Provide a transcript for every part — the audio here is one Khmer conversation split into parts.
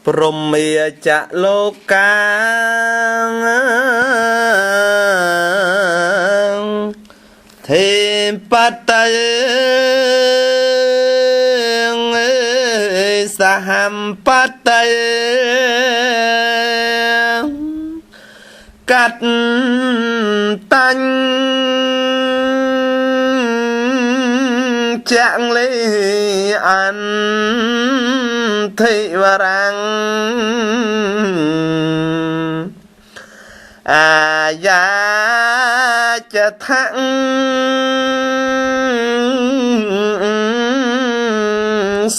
ព្រមមេចៈលោកកាទេបតេសហបតេកាត់តាញ់ចាក់លីអានទេវរាំងអាយាចថាំង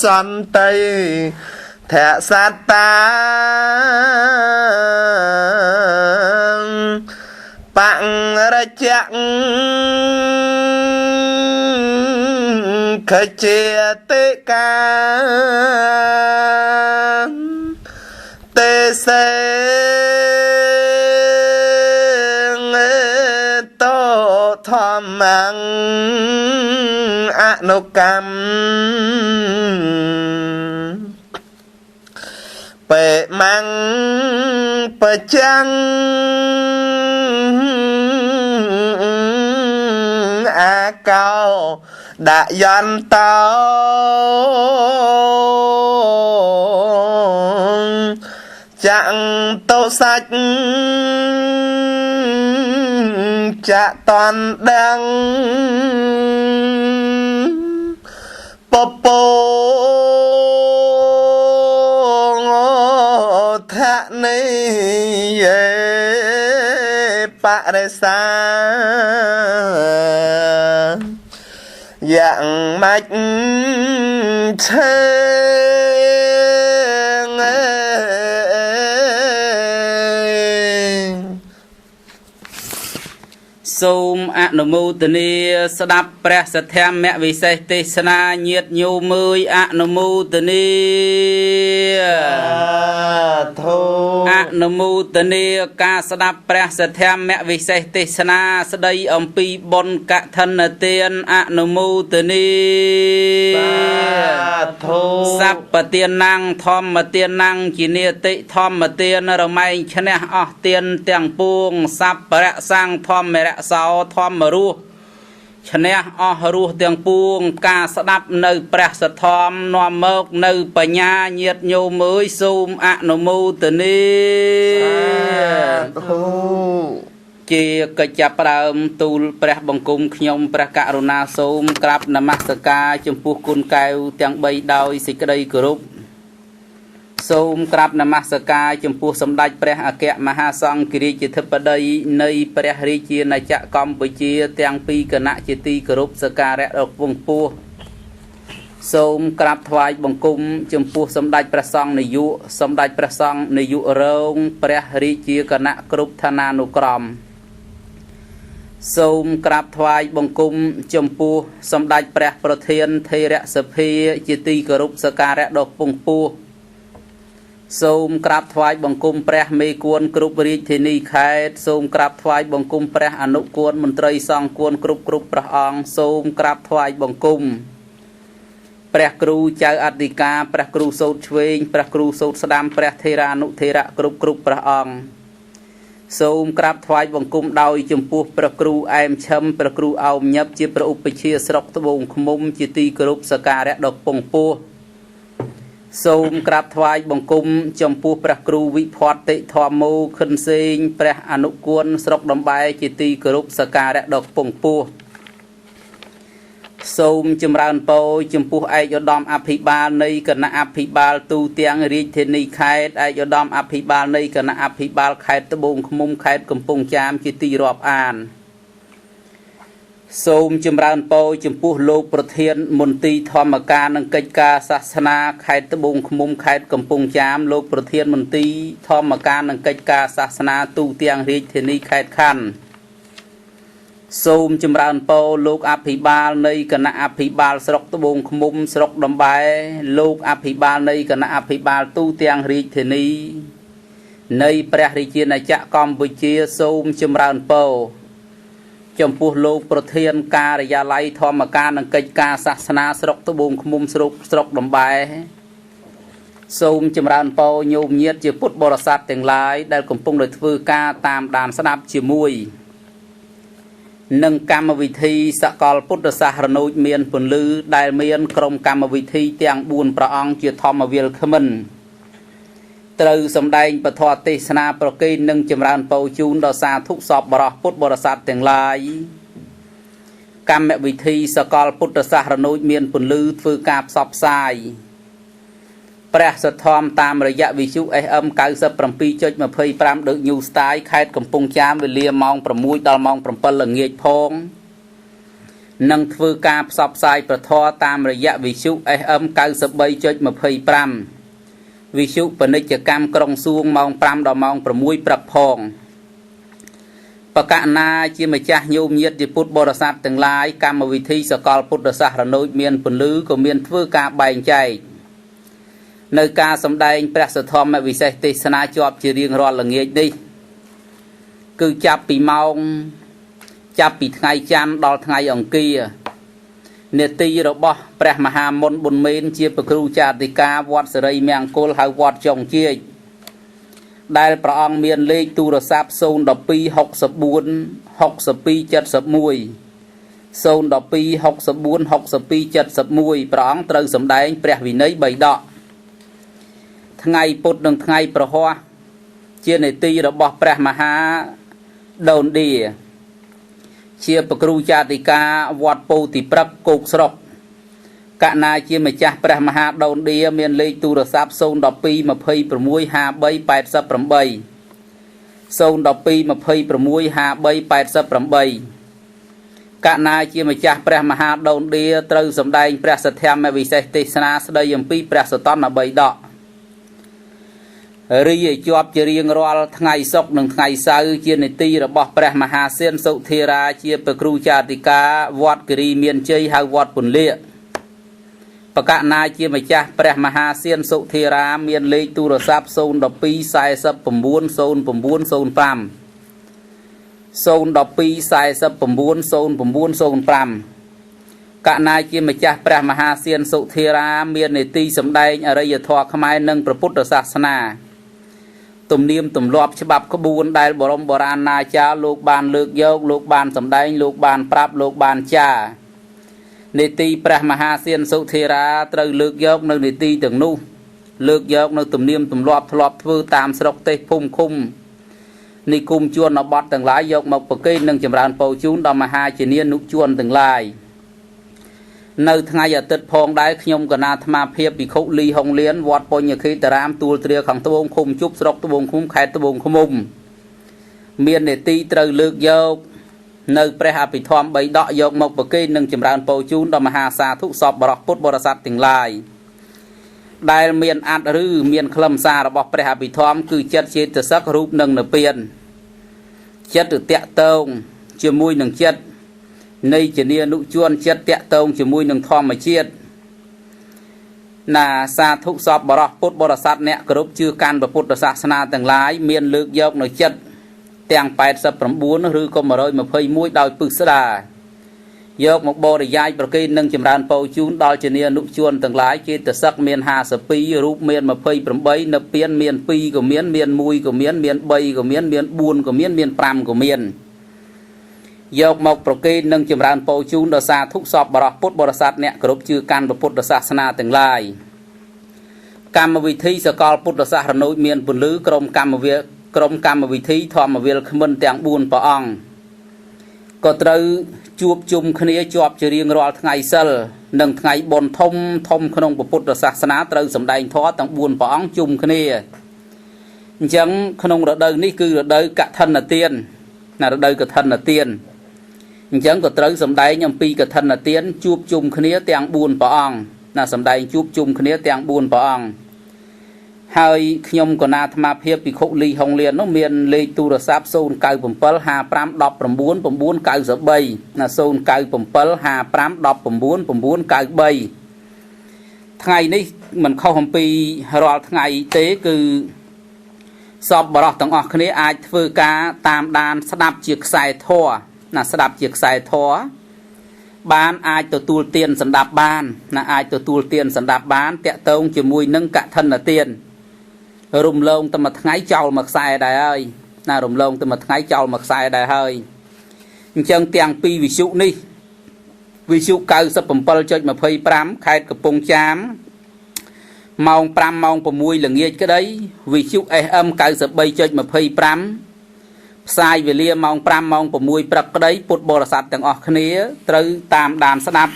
សន្តិថសតាបង្រចៈខជាតិកាទេសេតធម្មងអនុកម្មបេម៉ាំងបចាំងអាកោដាក់យន្តោចាក់តោសាច់ចាក់តនដឹងពពោថានីយេបរិសាយ៉ាងម៉េចឈើសូមអនុមោទនាស្ដាប់ព្រះសទ្ធម្មវិសេសទេសនាញាតិញោមមើយអនុមោទនាធោអនុមោទនាការស្ដាប់ព្រះសទ្ធម្មវិសេសទេសនាស្ដីអំពីបុណ្យកឋិនទានអនុមោទនាធោសัพពទានណាំងធម្មទានណាំងជានិតិធម្មទានរមែងឈ្នះអស់ទានទាំងពួងសัพពរសាំងធម្មរសោធម្មរស់ឈ្នះអស់រស់ទាំងពួងការស្ដាប់នៅព្រះសទ្ធម្មនាំមកនៅបញ្ញាញាតិញោមអើយសូមអនុមោទនាជាកិច្ចចាប់ផ្ដើមទូលព្រះបង្គំខ្ញុំព្រះករុណាសូមក្រាបនមស្ការចំពោះគុណកែវទាំង3ដោយសេចក្តីគោរពសូមក្រាបនមស្ការចំពោះសម្ដេចព្រះអគ្គមហាសង្ឃរាជធិបតីនៃព្រះរាជាណាចក្រកម្ពុជាទាំងពីរគណៈជាទីគោរពសក្ការៈដ៏ខ្ពង់ខ្ពស់សូមក្រាបថ្វាយបង្គំចំពោះសម្ដេចព្រះសង្ឃនាយកសម្ដេចព្រះសង្ឃនាយករងព្រះរាជាគណៈគ្រប់ឋានានុក្រមសូមក្រាបថ្វាយបង្គំចំពោះសម្ដេចព្រះប្រធានថេរសភាជាទីគោរពសក្ការៈដ៏ខ្ពង់ខ្ពស់សូមក្រាបថ្វាយបង្គំព្រះមេគួនគ្រប់រាជធានីខេត្តសូមក្រាបថ្វាយបង្គំព្រះអនុគួនមន្ត្រីសង្ឃគួនគ្រប់ព្រះអង្គសូមក្រាបថ្វាយបង្គំព្រះគ្រូចៅអធិការព្រះគ្រូសូត្រឆ្វេងព្រះគ្រូសូត្រស្ដាំព្រះថេរានុថេរៈគ្រប់ព្រះអង្គសូមក្រាបថ្វាយបង្គំដោយចំពោះព្រះគ្រូអែមឈឹមព្រះគ្រូអោមញឹបជាព្រះឧបជាស្រុកត្បូងឃ្មុំជាទីគោរពសក្ការៈដ៏ខ្ពង់ខ្ពស់សូមក្រាបថ្វាយបង្គំចំពោះព្រះគ្រូវិផតតិធម្មោខិនសេងព្រះអនុគួនស្រុកដំបែជាទីគោរពសក្ការៈដ៏ខ្ពង់ខ្ពស់សូមចម្រើនពរចំពោះឯកឧត្តមអភិបាលនៃគណៈអភិបាលទូទាំងរាជធានីខេត្តឯកឧត្តមអភិបាលនៃគណៈអភិបាលខេត្តត្បូងឃ្មុំខេត្តកំពង់ចាមជាទីរាប់អានសូមចម្រើនពរចំពោះលោកប្រធានមន្ទីរធម្មការនិងកិច្ចការសាសនាខេត្តត្បូងឃ្មុំខេត្តកំពង់ចាមលោកប្រធានមន្ទីរធម្មការនិងកិច្ចការសាសនាទូទាំងរាជធានីខេត្តខណ្ឌសូមចម្រើនពរលោកអភិបាលនៃគណៈអភិបាលស្រុកត្បូងឃ្មុំស្រុកដំបែលោកអភិបាលនៃគណៈអភិបាលទូទាំងរាជធានីនៃព្រះរាជាណាចក្រកម្ពុជាសូមចម្រើនពរចំពោះលោកប្រធានការិយាល័យធម្មការនិងកិច្ចការសាសនាស្រុកត្បូងឃ្មុំស្រុកដំបែ សូមចម្រើនពរញោមញាតិជាពុទ្ធបរិស័ទទាំងឡាយដែលកំពុងតែធ្វើការតាមដានស្ដាប់ជាមួយនឹងកម្មវិធីសកលពុទ្ធសាសរណូចមានពន្លឺដែលមានក្រុមកម្មវិធីទាំង4ព្រះអង្គជាធម្មវិលក្មិនត្រូវសម្ដែងពធទេសនាប្រកេននិងចម្រើនពរជូនដល់សាធុសពបរោះពុទ្ធបរិស័ទទាំងឡាយកម្មវិធីសកលពុទ្ធសាសរណូចមានពន្លឺធ្វើការផ្សព្វផ្សាយព្រះសទ្ធំតាមរយៈវិទ្យុ FM 97.25 ដូច New Style ខេត្តកំពង់ចាមវេលាម៉ោង 6 ដល់ម៉ោង 7 ល្ងាចផងនិងធ្វើការផ្សព្វផ្សាយប្រធរតាមរយៈវិទ្យុ FM 93.25 វិទ្យុពាណិជ្ជកម្មក្រុងសួងម៉ោង 5 ដល់ម៉ោង 6 ព្រឹកផងបកណាជាម្ចាស់ញោមញាតិជាពុទ្ធបរិស័ទទាំងឡាយកម្មវិធីសកលពុទ្ធសាសរណូចមានពន្លឺក៏មានធ្វើការបែងចែកនៅការសម្ដែងព្រះសទ្ធម្មវិសេសទេសនាជាប់ជារៀងរាល់ល្ងាចនេះគឺចាប់ពីថ្ងៃច័ន្ទដល់ថ្ងៃអង្គារនេតិរបស់ព្រះមហាមុនប៊ុនមេនជាប្រគ្រូចាតិកាវត្តសេរីមង្គលហៅវត្តចុងជាចដែលព្រះអង្គមានលេខទូរស័ព្ទ012 64 62 71 012 64 62 71ព្រះអង្គត្រូវសម្ដែងព្រះវិន័យ3ដកថ្ងៃពុធនិងថ្ងៃប្រហ័សជានេតិរបស់ព្រះមហាដូនឌីជាប្រគ្រូចាតិកាវត្តពោធិព្រឹកគោកស្រុកកណាជាម្ចាស់ព្រះមហាដូនឌីមានលេខទូរស័ព្ទ012 26 53 88 012 26 53 88កណាជាម្ចាស់ព្រះមហាដូនឌីត្រូវសម្ដែងព្រះសទ្ធម្មវិសេសទេសនាស្ដីអំពីព្រះសតន3ដករីឯជាប់ជារៀងរាល់ថ្ងៃសុក្រនិងថ្ងៃសៅរ៍ជានេតិរបស់ព្រះមហាសៀនសុធិរាជាប្រគ្រូចាតិកាវត្តគិរីមានជ័យហៅវត្តពន្លាកបកណាជាម្ចាស់ព្រះមហាសៀនសុធិរាមានលេខទូរស័ព្ទ012 49 0905 012 49 0905កណាជាម្ចាស់ព្រះមហាសៀនសុធិរាមាននេតិសម្ដែងអរិយធម៌ខ្មែរនិងព្រះពុទ្ធសាសនាទំនៀមទម្លាប់ច្បាប់ក្បួនដែលបរមបុរាណណាចារ្យលោកបានលើកយកលោកបានសម្ដែងលោកបានប្រាប់លោកបានចារនេតិព្រះមហាសៀនសុធិរាត្រូវលើកយកនៅនេតិទាំងនោះលើកយកនៅទំនៀមទម្លាប់ធ្លាប់ធ្វើតាមស្រុកទេសភូមិឃុំនិគមជួនបត់ទាំងឡាយយកមកប្រកេននិងចម្រើនពរជូនដល់មហាជានានុជួនទាំងឡាយនៅថ្ងៃអាទិត្យផងដែរខ្ញុំកណាអាត្មាភាពភិក្ខុលីហុងលៀនវត្តបញ្ញខេតារាមទួលទ្រាខាងត្បូងឃុំជប់ស្រុកត្បូងឃុំខេត្តត្បូងឃ្មុំមាននេតិត្រូវលើកយកនៅព្រះអភិធម្ម3ដកយកមកប្រកេននិងចម្រើនពរជូនដល់មហាសាធុសពបរោះពុទ្ធបរិស័ទទាំងឡាយដែលមានអត្ថឬមានខ្លឹមសាររបស់ព្រះអភិធម្មគឺចិត្តចេតសិករូបនិងនិព្វានចិត្តទៅតាក់ទងជាមួយនឹងចិត្តនៃជានានុជួនចិត្តតាក់ទងជាមួយនឹងធម្មជាតិណាសាធុសពបរោះពុទ្ធបរិស័ទអ្នកគោរពជឿកាន់ព្រះពុទ្ធសាសនាទាំងឡាយមានលើកយកនៅចិត្តទាំង89ឬក៏121ដោយពឹសស្ដាយកមកបរិយាយប្រកេននិងចម្រើនពរជូនដល់ជានានុជួនទាំងឡាយចេតសិកមាន52រូបមាន28និព្វានមាន2ក៏មាន1ក៏មាន3ក៏មាន4ក៏មាន5ក៏មានយកមកប្រកេននិងចម្រើនពរជូនដល់សាធុសពបរោះពុទ្ធបរិស័ទអ្នកគោរពជឿកាន់ព្រះពុទ្ធសាសនាទាំងឡាយកម្មវិធីសកលពុទ្ធសាសរណូចមានពន្លឺក្រុមកម្មវិធីធម្មវិលក្មិនទាំង4ព្រះអង្គក៏ត្រូវជួបជុំគ្នាជាប់ជារៀងរាល់ថ្ងៃសិលនិងថ្ងៃបុណ្យធំក្នុងព្រះពុទ្ធសាសនាត្រូវសម្ដែងធម៌ទាំង4ព្រះអង្គជុំគ្នាអញ្ចឹងក្នុងរដូវនេះគឺរដូវកឋិនទានណារដូវកឋិនទានអញ្ចឹងក៏ត្រូវសម្ដែងអំពីកឋិនទានជួបជុំគ្នាទាំង4ព្រះអង្គណាសម្ដែងជួបជុំគ្នាទាំង4ព្រះអង្គហើយខ្ញុំកណាអាត្មាភាពភិក្ខុលីហុងលៀននោះមានលេខទូរស័ព្ទ097 55 19 993ណា097 55 19 993ថ្ងៃនេះមិនខុសអំពីរាល់ថ្ងៃទេគឺសពបរោះទាំងអស់គ្នាអាចធ្វើការតាមដានស្ដាប់ជាខ្សែធម៌ណាស្ដាប់ជាខ្សែធម៌ ban ai tutul tiền sẵn đạp ban là ai tutul tiền sẵn đạp ban tẹt tông chỉ mùi nâng cả thân là tiền rùm lông tâm mặt ngay chào mặc sai đại ơi là rùm lông tâm mặt ngay chào mặc sai đại hơi chân tiền pi vì dụ ni vì dụ cao sắp bầm bờ cho mà phơi pram khai cặp bông chám mong pram mong bầm mùi là nghe cái đấy vì dụ âm cao sắp bay cho mà phơi pram sai về lia mong pram mong bầm mùi bạc cái đấy bột bò sạt từng ọt khné tới tam đàn sát đạp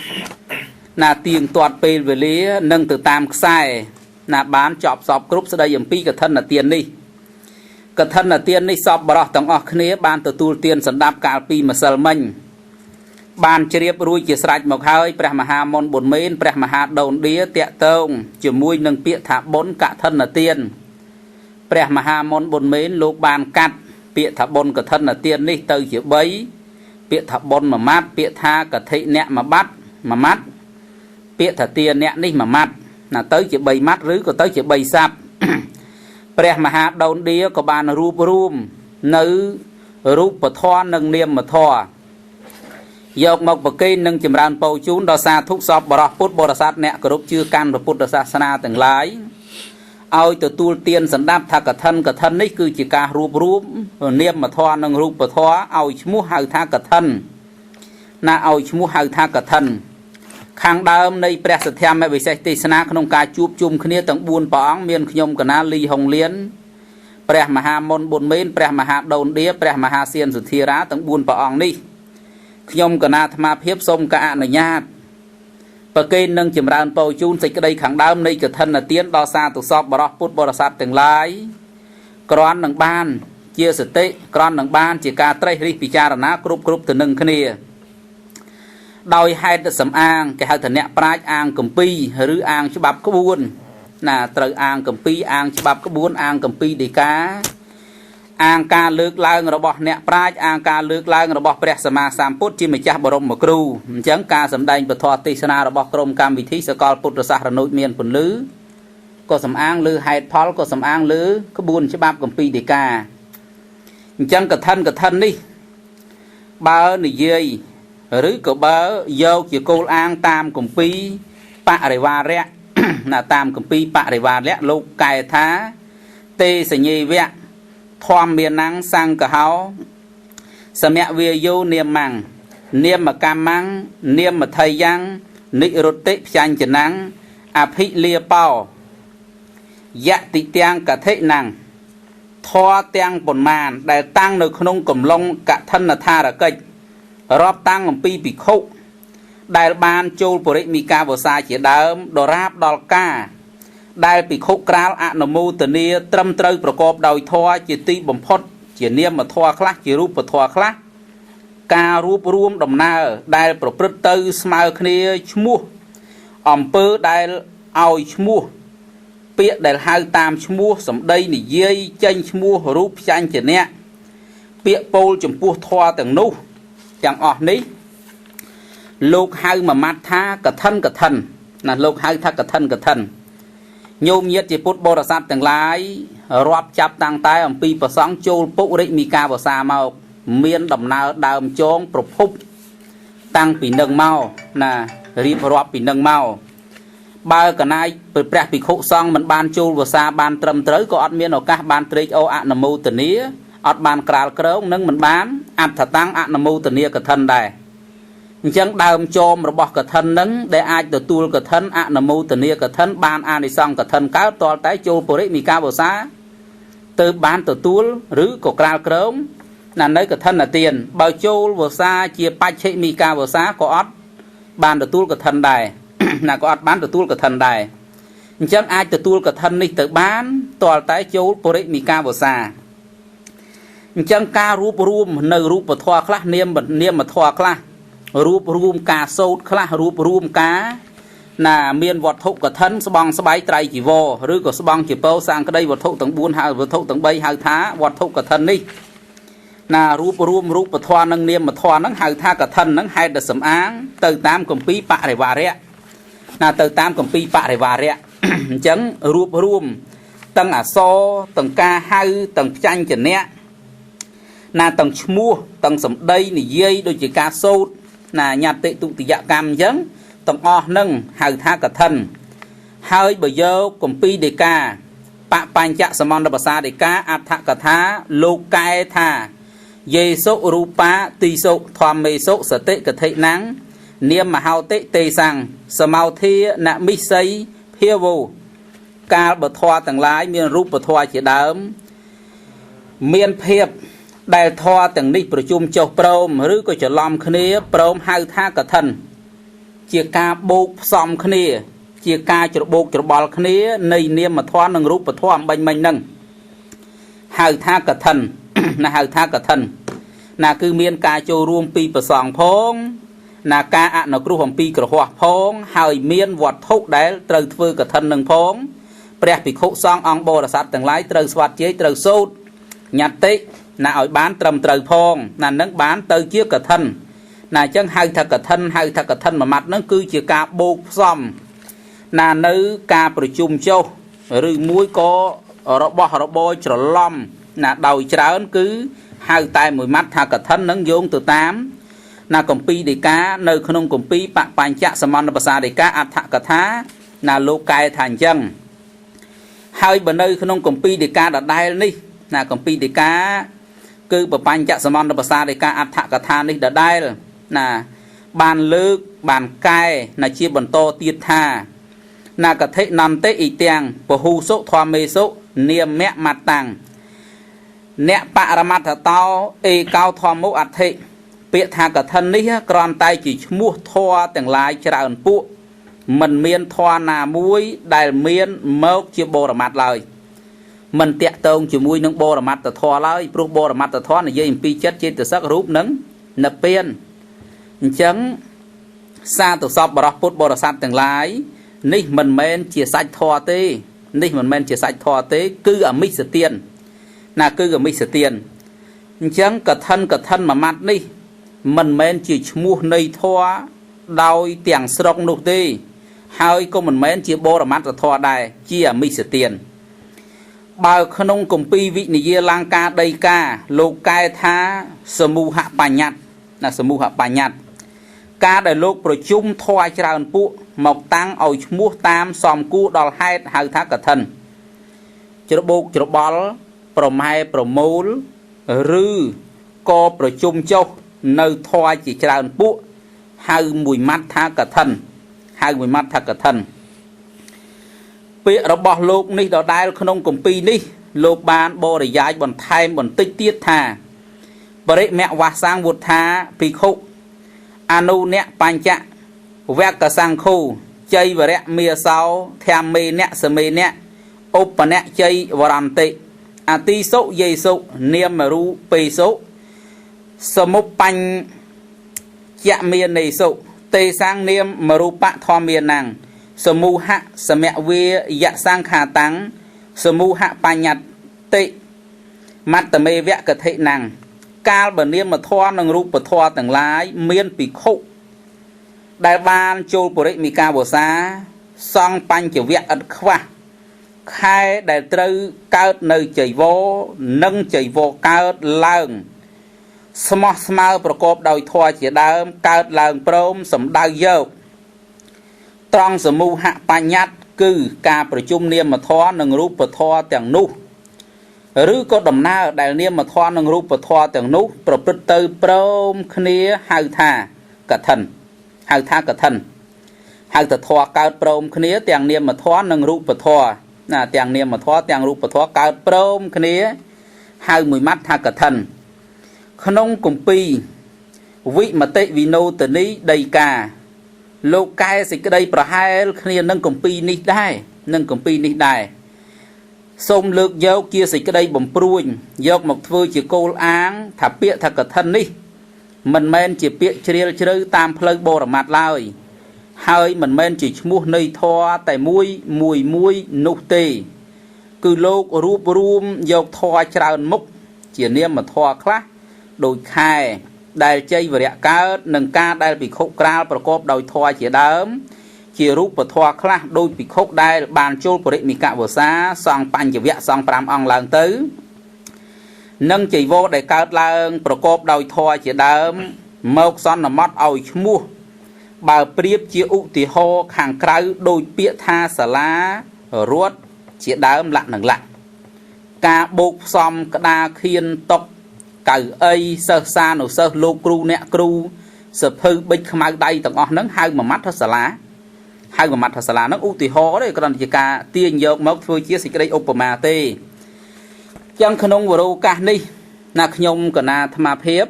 là tiền toạt pe về lia nâng từ tam sai là bán chọp sọp group sau đây dùm pi cả thân là tiền đi cả thân là tiền đi sọp bò từng ọt khné ban từ tu tiền sẵn đạp cả pi mà sờ mình ban chìa rùi chìa sạch một hơi Preh Maha môn bồn mến Preh Maha đồn đĩa tẹt tông chìa mùi nâng bịa thả bốn cả thân là tiền Preh Maha môn bồn mến lúc ban cắt bịa thả bốn cả thân là tiền đi từ chìa bấy bịa thả bốn mà mát bịa tha cả thị nẹ mà bắt mà mắt bịa thả tiền nẹ đi mà mắt là tới chìa bầy mắt rứ có tới chìa bầy sạp Preh Maha đồn đĩa có ban rùp rùm nữ rùp và thoa nâng niêm mà thoa dọc một bậc cây nâng chìm ran bầu chún đo xa thúc sọp bờ phút bờ sát nẹt cờ rúc chưa can và phút đo xa sana từng lái ao từ tu tiên sẵn đáp tha cả thân ấy cứ chỉ ca rúp niêm mà thoa nâng rúp và thoa ao mua hào tha cả thân na ao mua hào tha cả thân khang đam này Preh Sát Tham mẹ bị say tê sana không ca chụp chùm khné tầng buôn bỏng miền nhom cả na ly hồng liên Preh Maha môn bồn mến Preh Maha đồn đĩa Preh Maha xiên sụt thi rá tầng buôn bỏng đi nhom cả na tham hiệp sông cả này nhát và cây nâng chìm ran bầu chun dịch cái đây khẳng đam này cả thân là tiến đo xa tụ sọp bờ phút bờ sát từng lái con nâng ban chia sẻ tệ con nâng ban chỉ cả tây ri picha na group từ nâng khné đòi hai sầm ang cái hai thần nẹt praj ang cầm pi rứ ang cho bắp có buôn là từ ang cầm pi ang cho bắp có buôn ang cầm pi để cá ang ca lược lang rồi bỏ nẹt praj ang ca lược lang rồi bỏ Preh Sama Samput chỉ mình chắc bờ rồng một cừu chẳng ca sầm đành bờ thọ tê sana rồi bỏ krom cam vị thí sơ col put ra sa nội miền phun lứ có sầm ang lư hai phol có sầm ang lư có buôn cho bắp cầm pi để cá chẳng cả thân đi ba này dây rứ có bờ dâu chỉ cô ang tam cầm pi pạ để va rẽ là tam cầm pi pạ để va rẽ lục cài thá tê sợi nhị vẹn thom miền nắng sang cả háo sa mẹ về vô niệm măng niệm mà cam măng niệm mà thầy giang nị rốt tết chanh chân nắng áp hị lia bao dạ tị tiang cả thế năng thoa tiang bồn màn đại tăng nơi không cầm lông cả thân là tha là cây rọp tăng một pi bị khâu đại ban châu bồ rị mika bồ sa chỉ đơm đồ ráp đòn ca đại bị khúc kral ạ nô mô tờ nia trâm trâuประกอบដោយធម៌ជាទីបំផុតជានាមធម៌ខ្លះជារូបធម៌ខ្លះការរួបរួមដំណើរដែលប្រព្រឹត្តទៅស្មើគ្នាឈ្មោះអំពើដែលឲ្យឈ្មោះពាក្យដែលហៅតាមឈ្មោះសម្ដីនិយាយចេញឈ្មោះរូបផ្ចាញ់ជាអ្នកពាក្យពោលចំពោះធម៌ទាំងនោះទាំងអស់នេះលោកហៅមួយម៉ាត់ថាកឋិនណាលោកហៅថាកឋិនញោមញាតជាពុទ្ធបរិស័ទទាំងឡាយរាប់ចាប់តាំងតែអំពីប្រសង់ចូលពុរិមីកាវសាមកមានដំណើរដើមចងប្រភពតាំងពីនឹងមកណារៀបរាប់ពីនឹងមកបើកណាយព្រះភិក្ខុសង្ឃមិនបានចូលវសាបានត្រឹមត្រូវក៏អត់មានឱកាសបានត្រេកអរអនុមោទនាអត់បានក្រាលក្រងនិងមិនបានអត្ថតាំងអនុមោទនាកឋិនដែរអញ្ចឹងដើមចោមរបស់កឋិននឹងដែលអាចទទួលកឋិនអនុមោទនាកឋិនបានអានិសង្ឃកឋិនកើតតលតែចូលពុរិមីកាវសាទៅបានទទួលឬក៏ក្រាលក្រងណានៅកឋិនទានបើចូលវសាជាបច្ឆិមីកាវសាក៏អត់បានទទួលកឋិនដែរណាក៏អត់បានទទួលកឋិនដែរអញ្ចឹងអាចទទួលកឋិននេះទៅបានតលតែចូលពុរិមីកាវសាអញ្ចឹងការរួបរួមនៅរូបធម៌ខ្លះនាមធម៌ខ្លះរូបរួមការសោតខ្លះរូបរួមការណាមានវត្ថុកឋិនស្បង់ស្បៃត្រៃជីវរឬក៏ស្បង់ជាពោសាងក្តីវត្ថុទាំង4ហៅវត្ថុទាំង3ហៅថាវត្ថុកឋិននេះណារូបរួមរូបធម៌និងនាមធម៌ហ្នឹងហៅថាកឋិនហ្នឹងហេតុតែសំអាងទៅតាមគម្ពីរបរិវារៈណាទៅតាមគម្ពីរបរិវារៈអញ្ចឹងរួបរួមទាំងអក្សរទាំងការហៅទាំងផ្ចាញ់ចនៈណាទាំងឈ្មោះទាំងសម្ដីនិយាយដូចជាការសូត្រ nhạt tệ tụ tỷ dạ cam dấn tổng o nâng hào tha cả thân hơi bởi dâu cùng pi đề ca bạ bánh chạ sơ môn đà bà xa đề ca áp thạ cả thá lô cai thà dê sốc rù bá tì sốc thoa mê sốc sở tệ cả thệ nắng niêm mà hào tệ tê sang sơ màu thê nạ mít xây phía vô ca bà thoa tầng lái miền rút bà thoa chỉ đám miền phiệp đại thoa tầng nít bà chung chọc prôm rứ có trở lòng khné prôm hào tha cả thân chia ca bốc xóm khné chia ca chở bốc chở bò khné này niêm mà thoa nâng rút bà thoa bánh mình nâng hào tha cả thân là hào tha cả thân là cứ miền ca châu ruộng pi bà sòng phong là ca ạ nó cứ hồng pi cờ hoa phong hào miền vọt thúc đấy trời phơi cả thân nâng phong bè bị khúc song ong bò là sát từng lái trời xoát chế trời sốt nhặt tết là ở bán trầm trời phong là nâng bán tới chiếc cả thân là chân hai thật cả thân mà mặt nó cứ chỉ ca bột xóm là nữ ca bờ chung châu rồi muối có ở bò trở lom là đầu trán cứ hai tay mùi mắt thà cả thân nâng vô từ 8 là công pi để cá nơi không công pi bạc bánh chạ sâm on basa để cá áp thạ cả thá là lô cai thành chân hai bên nơi không công pi để cá đã đai đi là công pi để cá cứ bạc bánh chạ sâm on basa để cá áp thạ cả thá đi đã đai là bàn lư bàn cai là chia bàn to tiệt tha là cả thế nằm tết ý tiền của hu số thoa mê số niềm mẹ mặt tàng nẹ bạ ra mặt tao ê cao thoa mẫu ạt thị bịa thà cả thân ní còn tay chỉ mua thoa từng lái trả ẩn phụ mình miên thoa nà muối đại miên mốc chia bò ra mặt lời mình tẹt tông chỉ muối nâng bò ra mặt thoa lời pro bò ra mặt thoa này dây pi chất trên từ sắc rúp nâng nập biên chấn xa từ sọp bò put bò ra sát từng lái ní mình men chia sạch thoa tê ní mình men chia sạch thoa tê cứ ở mít sự tiền là cứ ở mít sự tiền chấn cả thân mà mặt ní mình men chỉ mua nơi thoa đôi tiền srong nụ tê hai cô mình men chỉ bò ra mặt thoa đài chia ở mít sự tiền bao khôn cùng pi vị này lang ca đây ca lô cai tha smu hạ bà nhạt là smu hạ bà nhạt ca đại lô pro chung thoa tràn phụ mọc tăng ỏi mua tam xòm cu đòi hai hai thác cả thân chữ bol pro mai pro mol rư co pro chung châu nơi thoa chỉ tràn phụ hai mùi mắt thác cả thân hai mùi mắt thác cả thân bịa bỏ lục ní đó đai không cùng pi ní lục ban bò để giải bọn thay bọn tích tiết thà bà đấy mẹ hoa sang vụt thà pi khúc anu nẹ pan chạ vẹt cả sang khu chơi và rẹ mìa sau thêm mê nẹ sơ mê nẹ ốp bà nẹ chơi và làm tị à ti sốc dây sốc niêm mà ru pi sốc sơ mốc pan chạ miền này sốc tê sang niêm mà ru bạ thoa miền nàng sơ mu hạ sơ mẹ vía dạ sang khả tăng sơ mu hạ pa nhặt tị mắt tờ mê vẽ cả thệ nàng ca bờ niêm mà thoa nâng rụp bờ thoa tầng lái miên bị khúc đại ban châu bồ rị mì ca bồ xa song panh kiểu vẽ ẩn khoa khai đại trư cao nơi chảy vô nâng chảy vô cao lợn smart smartประกอบដោយធွာជាដើមកើតឡើងព្រមសម្ដៅយកត្រង់សមូហបញ្ញត្តិគឺការប្រជុំនាមធម៌និងរូបធម៌ទាំងនោះឬក៏ដំណើរដែលនាមធម៌និងរូបធម៌ទាំងនោះប្រព្រឹត្តទៅព្រមគ្នាហៅថាកឋិនហៅថាកឋិនហៅថាធម៌កើតព្រមគ្នាទាំងនាមធម៌និងរូបធម៌ណាទាំងនាមធម៌ទាំងរូបធម៌កើតព្រមគ្នាហៅមួយម៉ាត់ថាកឋិនក្នុងគម្ពីរវិមតិវិណោទនីដីកាលោកកែសេចក្តីប្រហែលគ្នានឹងគម្ពីរនេះដែរសូមលើកយកជាសេចក្តីបំព្រួញយកមកធ្វើជាគោលអាងថាពាក្យថាកឋិននេះមិនមែនជាពាក្យជ្រាលជ្រៅតាមផ្លូវបរមត្ថឡើយហើយមិនមែនជាឈ្មោះនៃធម៌តែមួយនោះទេគឺលោករួបរួមយកធម៌ច្រើនមុខជានាមធម៌ខ្លះដូចខែដែលជ័យវរៈកើតនិងការដែលភិក្ខុក្រាលប្រកបដោយធម៌ជាដើមជារូបធម៌ខ្លះដោយភិក្ខុដែលបានចូលបរិមិកវសាសង្ឃបញ្ញវៈសង្ឃ5អង្គឡើងទៅនិងចៃវរដែលកើតឡើងប្រកបដោយធម៌ជាដើម មកសន្មត់ឲ្យឈ្មោះបើប្រៀបជាឧទាហរណ៍ខាងក្រៅដោយពាក្យថាសាលារត់ជាដើមលក្ខនឹងលក្ខការបូកផ្សំក្តារខៀនតុកកៅអីសិស្សសានុសិស្សលោកគ្រូអ្នកគ្រូសភៅបិចខ្មៅដៃទាំងអស់ហ្នឹងហៅមួយម៉ាត់ថាសាលាហៅមួយម៉ាត់ថាសាលាហ្នឹងឧទាហរណ៍ទេគ្រាន់តែជាការទាញយកមកធ្វើជាសេចក្តីឧបមាទេចឹងក្នុងវរោកាសនេះណាខ្ញុំកណាអាត្មាភាព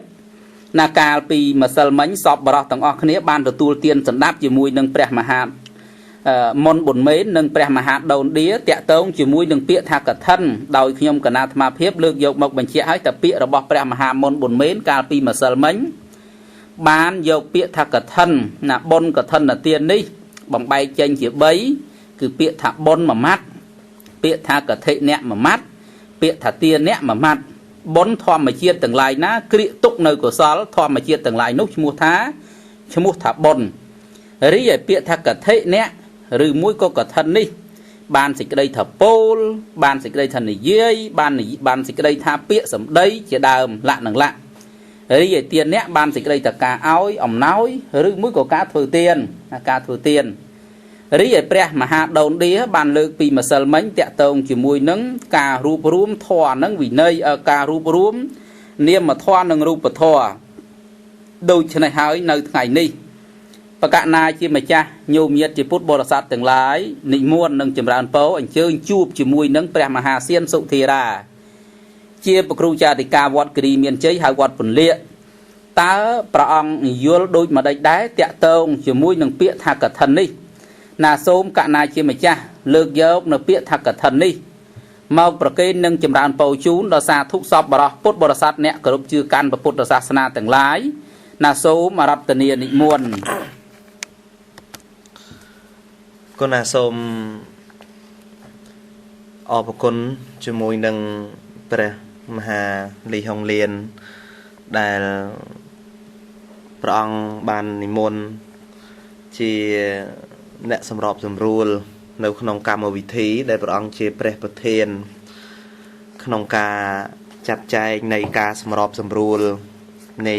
ណាកាលពីម្សិលមិញសពបរោះទាំងអស់គ្នាបានទទួលទានសន្តាប់ជាមួយនឹងព្រះមហាមុនប៊ុនមេននិងព្រះមហាដូនឌាតាក់ទងជាមួយនឹងពាក្យថាកឋិនដោយខ្ញុំកណាអាត្មាភាពលើកយកមកបញ្ជាក់ឲ្យតែពាក្យរបស់ព្រះមហាមុនប៊ុនមេនកាលពីម្សិលមិញបានយកពាក្យថាកឋិនណាបុណ្យកឋិនទាននេះបំបែកចេញជា3គឺពាក្យថាបុណ្យមួយម៉ាត់ពាក្យថាកឋិអ្នកមួយម៉ាត់ពាក្យថាទានអ្នកមួយម៉ាត់បុណ្យធម្មជាតិទាំងឡាយណាគ្រាកទុកនៅកុសលធម្មជាតិទាំងឡាយនោះឈ្មោះថាបុណ្យរីឯពាក្យថាកឋិអ្នកឬមួយក៏កឋិននេះបានសេចក្តីថាពោលបានសេចក្តីថានិយាយបានសេចក្តីថាពាក្យសម្ដីជាដើមលក្ខនឹងលក្ខរីឯទានអ្នកបានសេចក្តីថាការឲ្យអំណោយឬមួយក៏ការធ្វើទានរីឯព្រះមហាដូនឌាបានលើកពីម្សិលមិញតាក់ទងជាមួយនឹងការរួបរួមធម៌និងវិន័យការរួបរួមនាមធម៌និងរូបធម៌ដូច្នេះហើយនៅថ្ងៃនេះបកណាជាម្ចាស់ញោមញាតជាពុទ្ធបរិស័ទទាំងឡាយនិមន្តនឹងចម្រើនពរអញ្ជើញជួបជាមួយនឹងព្រះមហាសៀនសុធិរាជាប្រគ្រូចាតិកាវត្តគិរីមានជ័យហៅវត្តពន្លាកតើព្រះអង្គយល់ដូចម្ដេចដែរតាក់ទងជាមួយនឹងពាក្យថាកឋិននេះណាសូមកណាជាម្ចាស់លើកយកនៅពាក្យថាកឋិននេះមកប្រគេននឹងចម្រើនពរជូនដល់សាធុសពបរោះពុទ្ធបរិស័ទអ្នកគោរពជឿកាន់ពុទ្ធសាសនាទាំងឡាយណាសូមអរតនានិមន្តគុណណាសូមអរគុណជាមួយនឹងព្រះមហាលីហុងលៀនដែលព្រះអង្គបាននិមន្តជាអ្នកសម្របសម្រួលនៅក្នុងកម្មវិធីដែលព្រះអង្គជាព្រះប្រធានក្នុងការចាត់ចែងនៃការសម្របសម្រួលនៃ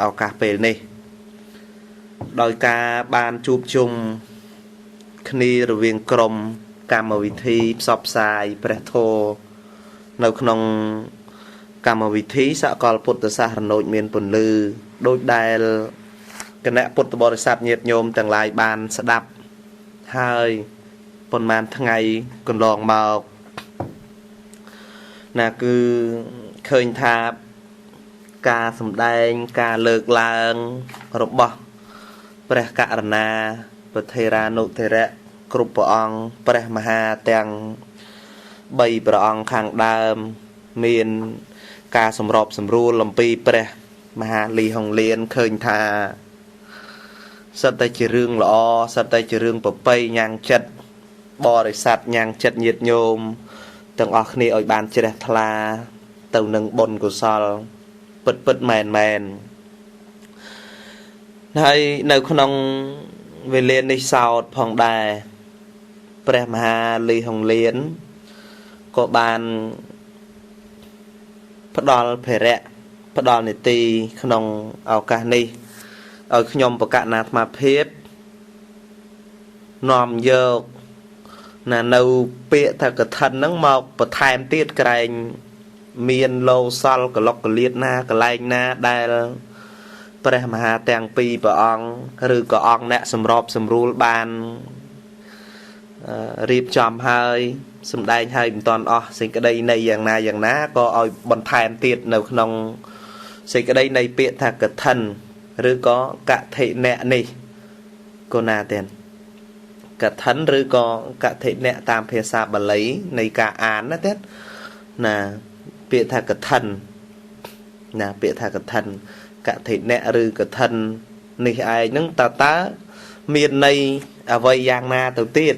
ឱកាសពេលនេះដោយការបានជួបជុំគ្នារវាងក្រុមកម្មវិធីផ្សព្វផ្សាយព្រះធម៌នៅក្នុងកម្មវិធីសកលពុទ្ធសាសរណូចមានពន្លឺដោយដែលគណៈពុទ្ធបរិស័ទញាតិញោមទាំងឡាយបានស្ដាប់ហើយប៉ុន្មានថ្ងៃកន្លងមកណាគឺឃើញថាការសម្ដែងការលើកឡើងរបស់ព្រះករុណាព្រះថេរានុថេរៈគ្រប់ព្រះអង្គព្រះមហាទាំង3ព្រះអង្គខាងដើមមានការសម្របសម្រួលអំពីព្រះមហាលីហុងលៀនឃើញថាសិតតែជារឿងល្អសិតតែជារឿងប្រពៃញ៉ាំងចិត្តបរិស័ទញ៉ាំងចិត្តញាតិញោមទាំងអស់គ្នាឲ្យបានជ្រះថ្លាទៅនឹងបុណ្យកុសលពិតមែនហើយនៅក្នុងវេលានេះសោតផងដែរព្រះមហាលីហុងលៀនក៏បានផ្ដល់ភារៈផ្ដល់នីតិក្នុងឱកាសនេះឲ្យខ្ញុំបកណាអាត្មាភាពនាំយកនៅពាក្យថាកឋិនហ្នឹងមកបន្ថែមទៀតក្រែងមានលោសលកលុកកលៀតណាកន្លែងណាដែលព្រះមហាទាំងពីរព្រះអង្គឬក៏អង្គអ្នកសម្របសម្រួលបានរៀបចំហើយសម្ដែងហើយមិនតាន់អស់សេចក្តីនៃយ៉ាងណាក៏ឲ្យបន្ថែមទៀតនៅក្នុងសេចក្តីនៃពាក្យថាកឋិនឬក៏កឋិអ្នកនេះក៏ណាទៀតកឋិនឬក៏កឋិអ្នកតាមភាសាបាលីនៃការអានណាទៀតណាពាក្យថាកឋិនណាពាក្យថាកឋិនកឋិអ្នកឬកឋិននេះឯងហ្នឹងតើមានន័យអ្វីយ៉ាងណាទៅទៀត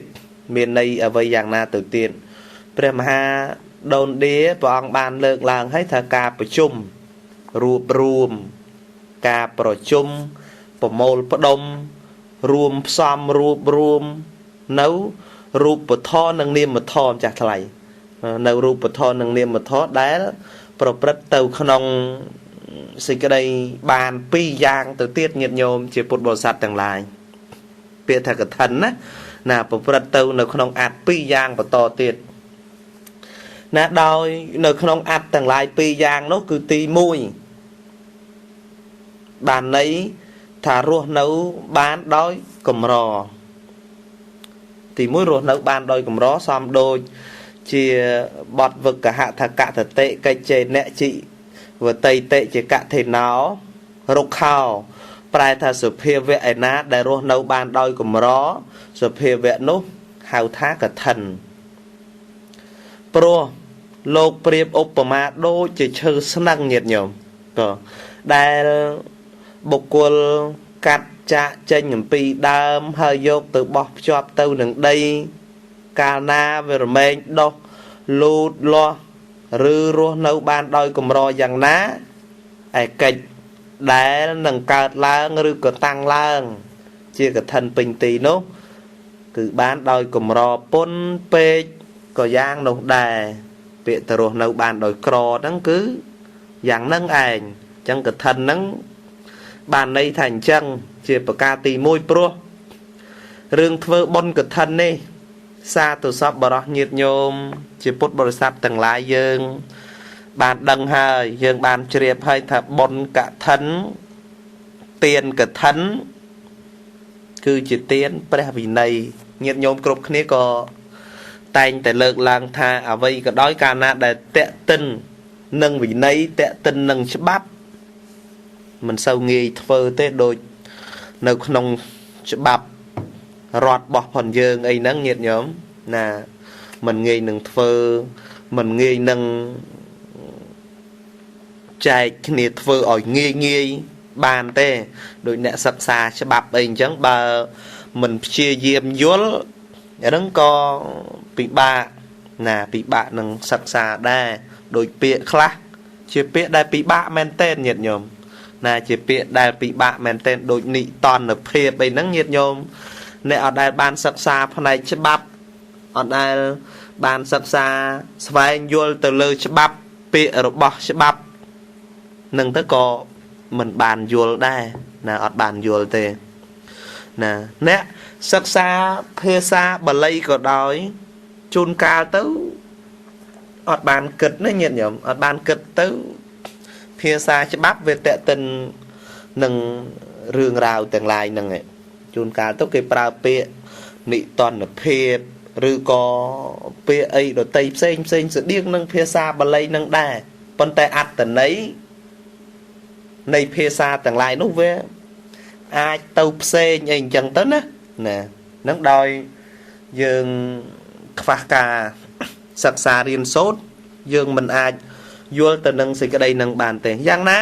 មានន័យអ្វីយ៉ាងណាទៅទៀតព្រះមហាដូនឌាព្រះអង្គបានលើកឡើងឲ្យថាការប្រជុំរួបរួមការប្រជុំប្រមូលផ្ដុំរួមផ្សំរួបរួមនៅរូបធម៌និងនាមធម៌ចាស់ថ្លៃនៅរូបធម៌និងនាមធម៌ដែលប្រព្រឹត្តទៅក្នុង សេចក្តីបាន2យ៉ាងទៅទៀតញាតិញោមជាពុទ្ធបរិស័ទទាំងឡាយពាក្យថាកឋិនណាប្រព្រឹត្តទៅនៅក្នុងអត្ត2យ៉ាងបន្តទៀតណាដោយនៅក្នុងអត្តទាំងឡាយ2យ៉ាងនោះគឺទី1បានន័យថារស់នៅបានដោយកម្រទី1រស់នៅបានដោយកម្រសមដូចជាបទវឹកហថាកតតិកិច្ចេនជីវតិតិជាកថេណោរុក្ខោប្រែថាសុភាវៈឯណាដែលរស់នៅបានដោយកម្រសុភាវៈនោះហៅថាកឋិនព្រោះលោកប្រៀបឧបមាដូចជាឈើស្នឹងញាតិញោមក៏ដែលបុគ្គលកាត់ចាក់ចេញអំពីដើមហើយយកទៅបោះភ្ជាប់ទៅនឹងដីកាលណាវារមែងដុះលូតលាស់ឬរស់នៅបានដោយកម្រយ៉ាងណាឯកិច្ចដែលនឹងកើតឡើងឬក៏តាំងឡើងជាកឋិនពេញទីនោះគឺបានដោយកម្រពុនពេកក៏យ៉ាងនោះដែរពាក្យទៅរស់នៅបានដោយក្រហ្នឹងគឺយ៉ាងហ្នឹងឯងអញ្ចឹងកឋិនហ្នឹងបានន័យថាអញ្ចឹងជាប្រការទី1ព្រោះរឿងធ្វើបុណ្យកឋិននេះសាទុសពបរោះញាតិញោមជាពុទ្ធបរិស័ទទាំងឡាយយើងបានដឹងហើយយើងបានជ្រាបហើយថាបុណ្យកឋិនទានកឋិនគឺជាទានព្រះវិន័យញាតិញោមគ្រប់គ្នាក៏តែងតែលើកឡើងថាអ្វីក៏ដោយកាលណាដែលតេតិននឹងវិន័យតេតិននឹងច្បាប់មិនសូវងាយធ្វើទេដូចនៅក្នុងច្បាប់រដ្ឋរបស់ផងយើងអីហ្នឹងញាតិញោមណាមិនងាយនឹងធ្វើមិនងាយនឹងចែកគ្នាធ្វើឲ្យងាយបានទេដូចអ្នកសិក្សាច្បាប់អីអញ្ចឹងបើមិនព្យាយាមយល់អាហ្នឹងក៏ពិបាកណាពិបាកនឹងសិក្សាដែរដូចពាក្យខ្លះជាពាក្យដែលពិបាកមែនទែនញាតិញោមណាជាពាក្យដែលពិបាកមែនទែនដូចនិតនភាពអីហ្នឹងញាតិញោមអ្នកអត់ដែលបានសិក្សាផ្នែកច្បាប់អត់ដែលបានសិក្សាស្វែងយល់ទៅលើច្បាប់ពាក្យរបស់ច្បាប់នឹងទៅក៏មិនបានយល់ដែរណាអត់បានយល់ទេណាអ្នកសិក្សាភាសាបាលីក៏ដោយជួនកាលទៅអត់បានគិតណាញាតិញោមអត់បានគិតទៅភាសាច្បាប់វាតេតិននឹងរឿងរ៉ាវទាំងឡាយហ្នឹងឯងជួនកាលទៅគេប្រើពាក្យនិតនភាពឬក៏ពាក្យអីដតីផ្សេងស្តៀងនឹងភាសាបាលីនឹងដែរប៉ុន្តែអត្ថន័យនៃភាសាទាំងឡាយនោះវាអាចទៅផ្សេងអីអញ្ចឹងទៅណាហ្នឹងដោយយើងខ្វះការសិក្សារៀនសូត្រយើងមិនអាចយល់ទៅនឹងសេចក្តីនឹងបានទេយ៉ាងណា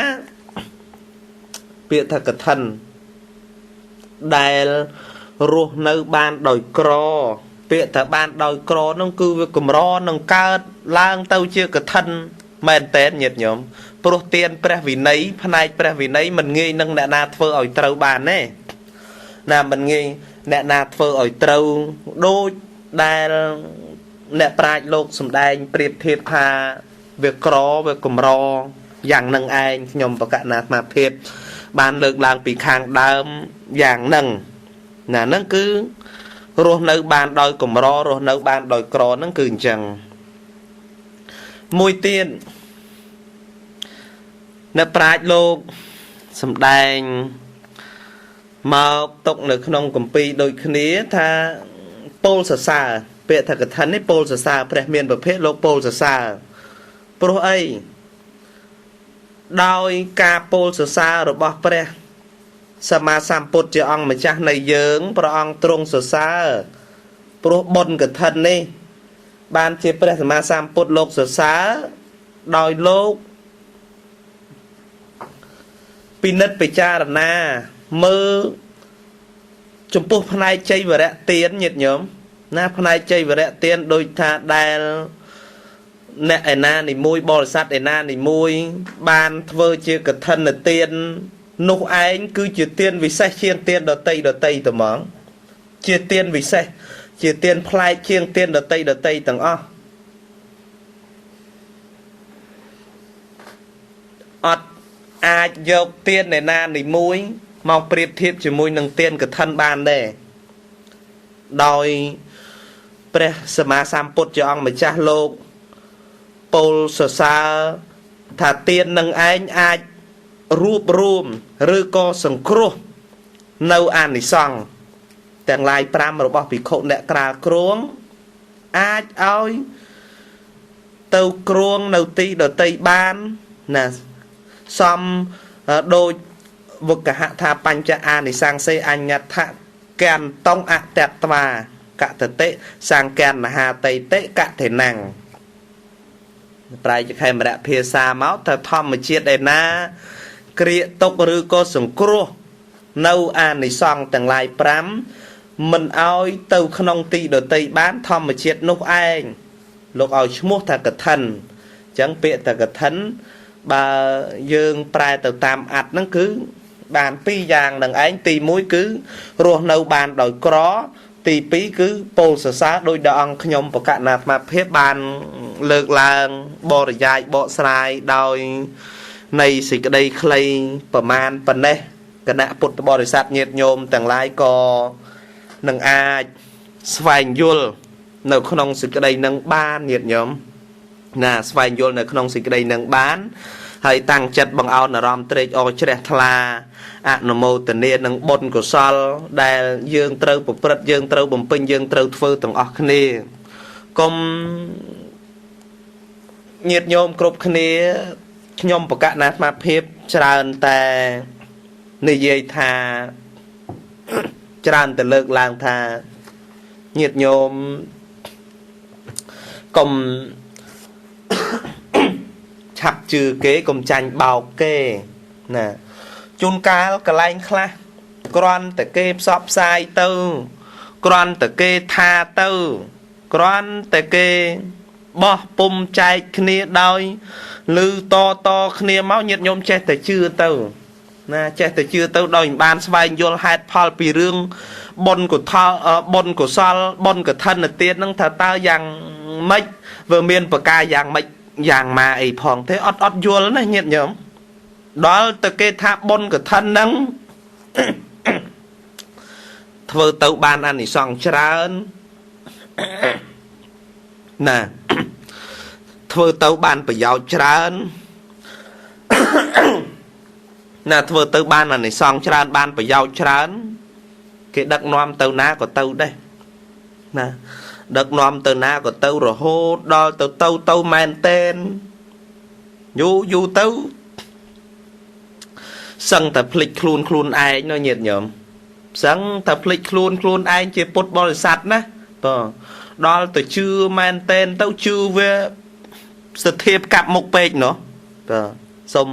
ពាក្យថាកឋិនដែលរស់នៅបានដោយក្រពាក្យថាបានដោយក្រនោះគឺវាកម្រនឹងកើតឡើងទៅជាកឋិនមែនតែនញាតិញោមព្រោះទានព្រះវិន័យផ្នែកព្រះវិន័យមិនងាយនឹងអ្នកណាធ្វើឲ្យត្រូវបានទេណាមិនងាយអ្នកណាធ្វើឲ្យត្រូវដូចដែលអ្នកប្រាជ្ញលោកសំដែងប្រៀបធៀបថាវាក្រវាកម្រយ៉ាងនឹងឯងខ្ញុំបកណាអាត្មាភាពបានលើកឡើងពីខាងដើមយ៉ាងហ្នឹងណាហ្នឹងគឺរស់នៅបានដោយកម្ររស់នៅបានដោយក្រហ្នឹងគឺអញ្ចឹងមួយទៀតអ្នកប្រាជ្ញលោកសំដែងមកຕົកនៅក្នុងគម្ពីរដូចគ្នាថាពោលសរសើរពាក្យថាកឋិននេះពោលសរសើរព្រះមានប្រភេទលោកពោលសរសើរព្រោះអីដោយការពោលសរសើររបស់ព្រះសម្មាសម្ពុទ្ធជាអង្គម្ចាស់នៃយើងព្រះអង្គទ្រង់សរសើរព្រោះបុណ្យកឋិននេះបានជាព្រះសម្មាសម្ពុទ្ធលោកសរសើរដោយលោកពិនិត្យពិចារណាមើលចំពោះផ្នែកជ័យវរៈទានញាតិញោមណាផ្នែកជ័យវរៈទានដូចថាដែលអ្នកឯណានិមួយបរិស័ទឯណានិមួយបានធ្វើជាកឋិនទាននោះឯងគឺជាទានវិសេសជាងទានដតីទៅហ្មងជាទានវិសេសជាទានប្លែកជាងទានដតីទាំងអស់អត់ អាចយកទៀននៃណានីមួយមកប្រៀបធៀបជាមួយនឹងទៀនកឋិនបានដែរដោយព្រះសម្មាសម្ពុទ្ធជាអង្គម្ចាស់លោកពោលសរសើរថាទៀននឹងឯងអាចរួបរួមឬក៏សង្គ្រោះនៅអានិសង្ឃទាំងឡាយ5របស់ភិក្ខុអ្នកក្រាលគ្រងអាចឲ្យទៅគ្រងនៅទីដតីបានណាសំដូចវកហថាបញ្ចអានិសង្សេអញ្ញដ្ឋកន្តងអតត្វាកតតិសង្កណ្ណហាតៃតិកតេណੰប្រែជាខេមរៈភាសាមកថាធម្មជាតិឯណាគ្រាទុកឬក៏សង្គ្រោះនៅអានិសង្ឃទាំងឡាយ5មិនឲ្យទៅក្នុងទីដតីបានធម្មជាតិនោះឯងលោកឲ្យឈ្មោះថាកឋិនអញ្ចឹងពាក្យថាកឋិនបើយើងប្រែទៅតាមអត្ថហ្នឹងគឺបាន2យ៉ាងនឹងឯងទី1គឺរស់នៅបានដោយក្រទី2គឺពោលសរសើរដោយព្រះអង្គខ្ញុំបកណាអាត្មាភាពបានលើកឡើងបរិយាយបកស្រាយដោយនៃសេចក្តីខ្លីប្រមាណប៉ុណ្ណេះគណៈពុទ្ធបរិស័ទញាតិញោមទាំងឡាយក៏នឹងអាចស្វែងយល់នៅក្នុងសេចក្តីនឹងបានញាតិញោមណាស្វែងយល់នៅក្នុងសេចក្តីនឹងបានហើយតាំងចិត្តបង្អោនអារម្មណ៍ត្រេកអរជ្រះថ្លាអនុមោទនានឹងបុណ្យកុសលដែលយើងត្រូវប្រព្រឹត្តយើងត្រូវបំពេញយើងត្រូវធ្វើទាំងអស់គ្នាកុំញាតិញោមគ្រប់គ្នាខ្ញុំបកណាអាត្មាភាពច្រើនតែនិយាយថាច្រើនតែលើកឡើងថាញាតិញោមកុំឆាប់ជឿគេកុំចាញ់បោកគេណាជួនកាលកន្លែងខ្លះគ្រាន់តែគេផ្សព្វផ្សាយទៅគ្រាន់តែគេថាទៅគ្រាន់តែគេបោះពុំចែកគ្នាដោយឬតគ្នាមកញាតិញោមចេះតែជឿទៅណាចេះតែជឿទៅដោយមិនបានស្វែងយល់ហេតុផលពីរឿងបុណ្យកុសលបុណ្យកុសលបុណ្យកឋិនទានហ្នឹងថាតើយ៉ាងម៉េចវាមានប្រការយ៉ាងម៉េចយ៉ាងម៉ាអីផងទេអត់យល់ណាញាតិញោមដល់ទៅគេថាបុណ្យកឋិនហ្នឹងធ្វើទៅបានអានិសង្ឃច្រើនណាធ្វើទៅបានប្រយោជន៍ច្រើនណាធ្វើទៅបានអានិសង្ឃច្រើនបានប្រយោជន៍ច្រើនគេដឹកនាំទៅណាក៏ទៅដែរណាដឹកនាំទៅណាក៏ទៅរហូតដល់ទៅមែនតែនយូរទៅសឹងតែភ្លេចខ្លួនឯងនោះញាតិញោមសឹងតែភ្លេចខ្លួនឯងជាពុទ្ធបរិស័ទណាបាទដល់ទៅជឿមែនតែនទៅជឿវាសទ្ធាកាប់មុខពេកនោះបាទសូម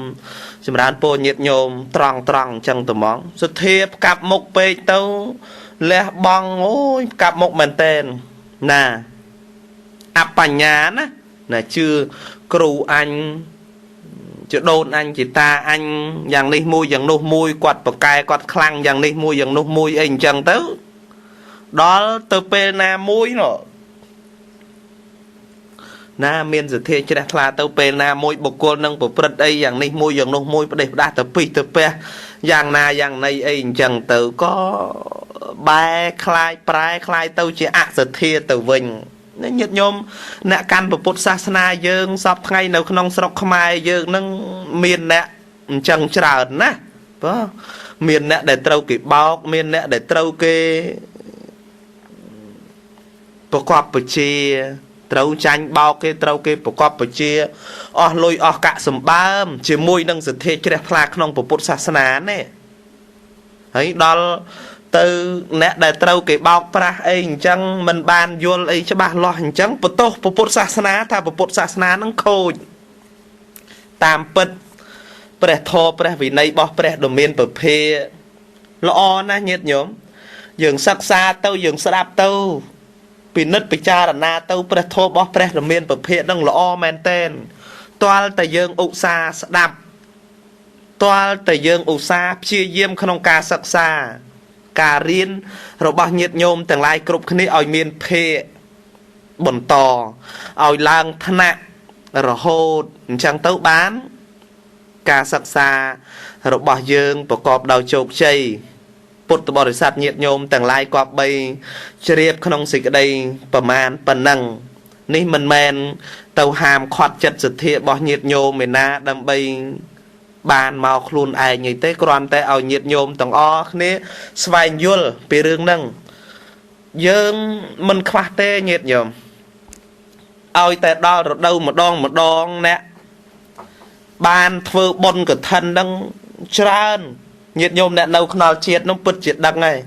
ចម្រើនពរញាតិញោមត្រង់អញ្ចឹងត្មងសទ្ធាកាប់មុខពេកទៅលះបង់អូយកាប់មុខមែនតែនណាអបញ្ញាណាជឿគ្រូអញជាដូនអញជាតាអញយ៉ាងនេះមួយយ៉ាងនោះមួយគាត់ប្រកែគាត់ខ្លាំងយ៉ាងនេះមួយយ៉ាងនោះមួយអីអញ្ចឹងទៅដល់ទៅពេលណាមួយនោះណាមានសទ្ធាជ្រះថ្លាទៅពេលណាមួយបុគ្គលនឹងប្រព្រឹត្តអីយ៉ាងនេះមួយយ៉ាងនោះមួយផ្ដេសផ្ដាស់ទៅពីទៅពះយ៉ាងណាយ៉ាងណីអីអញ្ចឹងទៅក៏បែคลายប្រែคลายទៅជាអសទ្ធាទៅវិញញាតិញោមអ្នកកាន់ពុទ្ធសាសនាយើងសពថ្ងៃនៅក្នុងស្រុកខ្មែរយើងនឹងមានអ្នកអញ្ចឹងច្រើនណាបាទមានអ្នកដែលត្រូវគេបោកមានអ្នកដែលត្រូវគេប្រកបបជាត្រូវចាញ់បោកគេត្រូវគេប្រកបបជាអស់លុយអស់កាក់សម្បើមជាមួយនឹងសទ្ធាជ្រះថ្លាក្នុងពុទ្ធសាសនានេះហើយដល់ទៅអ្នកដែលត្រូវគេបោកប្រាស់អីអញ្ចឹងមិនបានយល់អីច្បាស់លាស់អញ្ចឹងបន្ទោសពុទ្ធសាសនាថាពុទ្ធសាសនានឹងខូចតាមពិតព្រះធម៌ព្រះវិន័យរបស់ព្រះដ៏មានប្រភេទល្អណាស់ញាតិញោមយើងសិក្សាទៅយើងស្ដាប់ទៅពិនិត្យពិចារណាទៅព្រះធម៌របស់ព្រះដ៏មានប្រភេទនឹងល្អមែនទែនទាល់តែយើងឧស្សាហ៍ស្ដាប់ទាល់តែយើងឧស្សាហ៍ព្យាយាមក្នុងការសិក្សាការរៀនរបស់ញាតិញោមទាំងឡាយគ្រប់គ្នាឲ្យមានភ័យបន្តឲ្យឡើងថ្នាក់រហូតអញ្ចឹងទៅបាន ការសិក្សារបស់យើងប្រកបដោយជោគជ័យពុទ្ធបរិស័ទញាតិញោមទាំងឡាយគប្បីជ្រាបក្នុងសេចក្តីប្រមាណប៉ុណ្ណឹងនេះមិនមែនទៅហាមឃាត់ចិត្តសទ្ធារបស់ញាតិញោមឯណាដើម្បីបានមកខ្លួនឯងទេគ្រាន់តែឲ្យញាតិញោមទាំងអស់គ្នាស្វែងយល់ពីរឿងហ្នឹងយើងមិនខ្វះទេញាតិញោមឲ្យតែដល់រដូវម្ដងអ្នកបានធ្វើបុណ្យកឋិនហ្នឹងច្រើនញាតិញោមអ្នកនៅខ្នល់ជាតិនោះពិតជាដឹងហើយ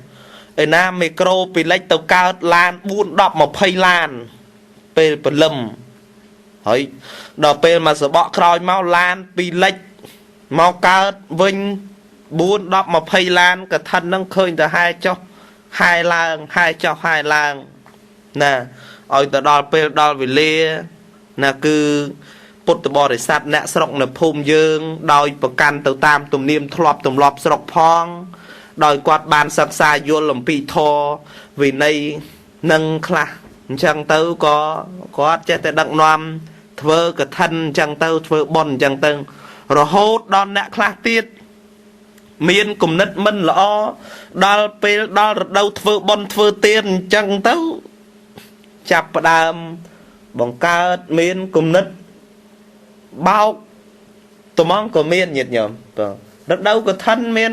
ឯណាមីក្រូពីលិចទៅកើតឡាន4 10 20ឡានពេលព្រលឹមហើយដល់ពេលមកសបកក្រោយមកឡានពីលិចមកកើតវិញ4 10 20ឡានកឋិនហ្នឹងឃើញតែហែចុះហែឡើងហែចុះហែឡើងណាឲ្យទៅដល់ពេលដល់វេលាណាគឺពុទ្ធបរិស័ទអ្នកស្រុកនៅភូមិយើងដោយប្រកាន់ទៅតាមទំនៀមធ្លាប់ទម្លាប់ស្រុកផងដោយគាត់បានសិក្សាយល់អំពីធម៌វិន័យនឹងខ្លះអញ្ចឹងទៅក៏គាត់ចេះតែដឹកនាំធ្វើកឋិនអញ្ចឹងទៅធ្វើបុណ្យអញ្ចឹងទៅរហូតដល់អ្នកខ្លះទៀតមានគំនិតមិនល្អដល់ពេលដល់រដូវធ្វើបុណ្យធ្វើទានអញ្ចឹងទៅចាប់ផ្ដើមបង្កើតមានគំនិតបោកត្មងក៏មានញាតិញោមរដូវកឋិនមាន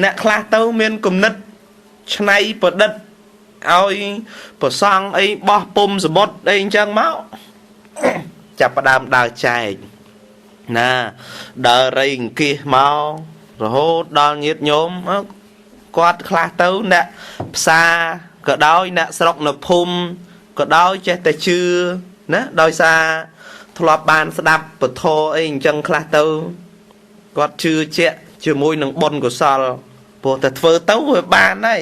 អ្នកខ្លះទៅមានគំនិតឆ្នៃប្រឌិតឲ្យប្រសង់អីបោះពុំសមុទ្រអីអញ្ចឹងមកចាប់ផ្ដើមដើរចែកណាដើររៃអង្គាសមករហូតដល់ញាតិញោមគាត់ខ្លះទៅអ្នកផ្សារក៏ដោយអ្នកស្រុកនៅភូមិក៏ដោយចេះតែជឿណាដោយសារធ្លាប់បានស្ដាប់ពធអីអញ្ចឹងខ្លះទៅគាត់ជឿជាក់ជាមួយនឹងបុណ្យកុសលព្រោះតែធ្វើទៅវាបានហើយ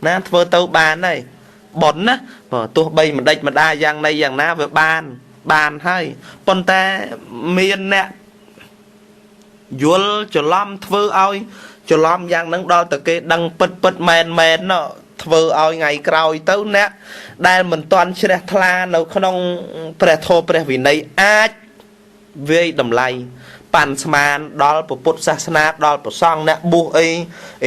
ណាធ្វើទៅបានហើយបុណ្យណាទោះបីមិនដេចម្ដាយ៉ាងណីយ៉ាងណាវាបានហើយប៉ុន្តែមានអ្នកយល់ច្រឡំធ្វើឲ្យច្រឡំយ៉ាងហ្នឹងដល់តែគេដឹងពិតមែនណោះធ្វើឲ្យថ្ងៃក្រោយទៅអ្នកដែលមិនទាន់ជ្រះថ្លានៅក្នុងព្រះធម៌ព្រះវិន័យអាចវាយតម្លៃប៉ាន់ស្មានដល់ពុទ្ធសាសនាដល់ព្រះសង្ឃអ្នកបួសអី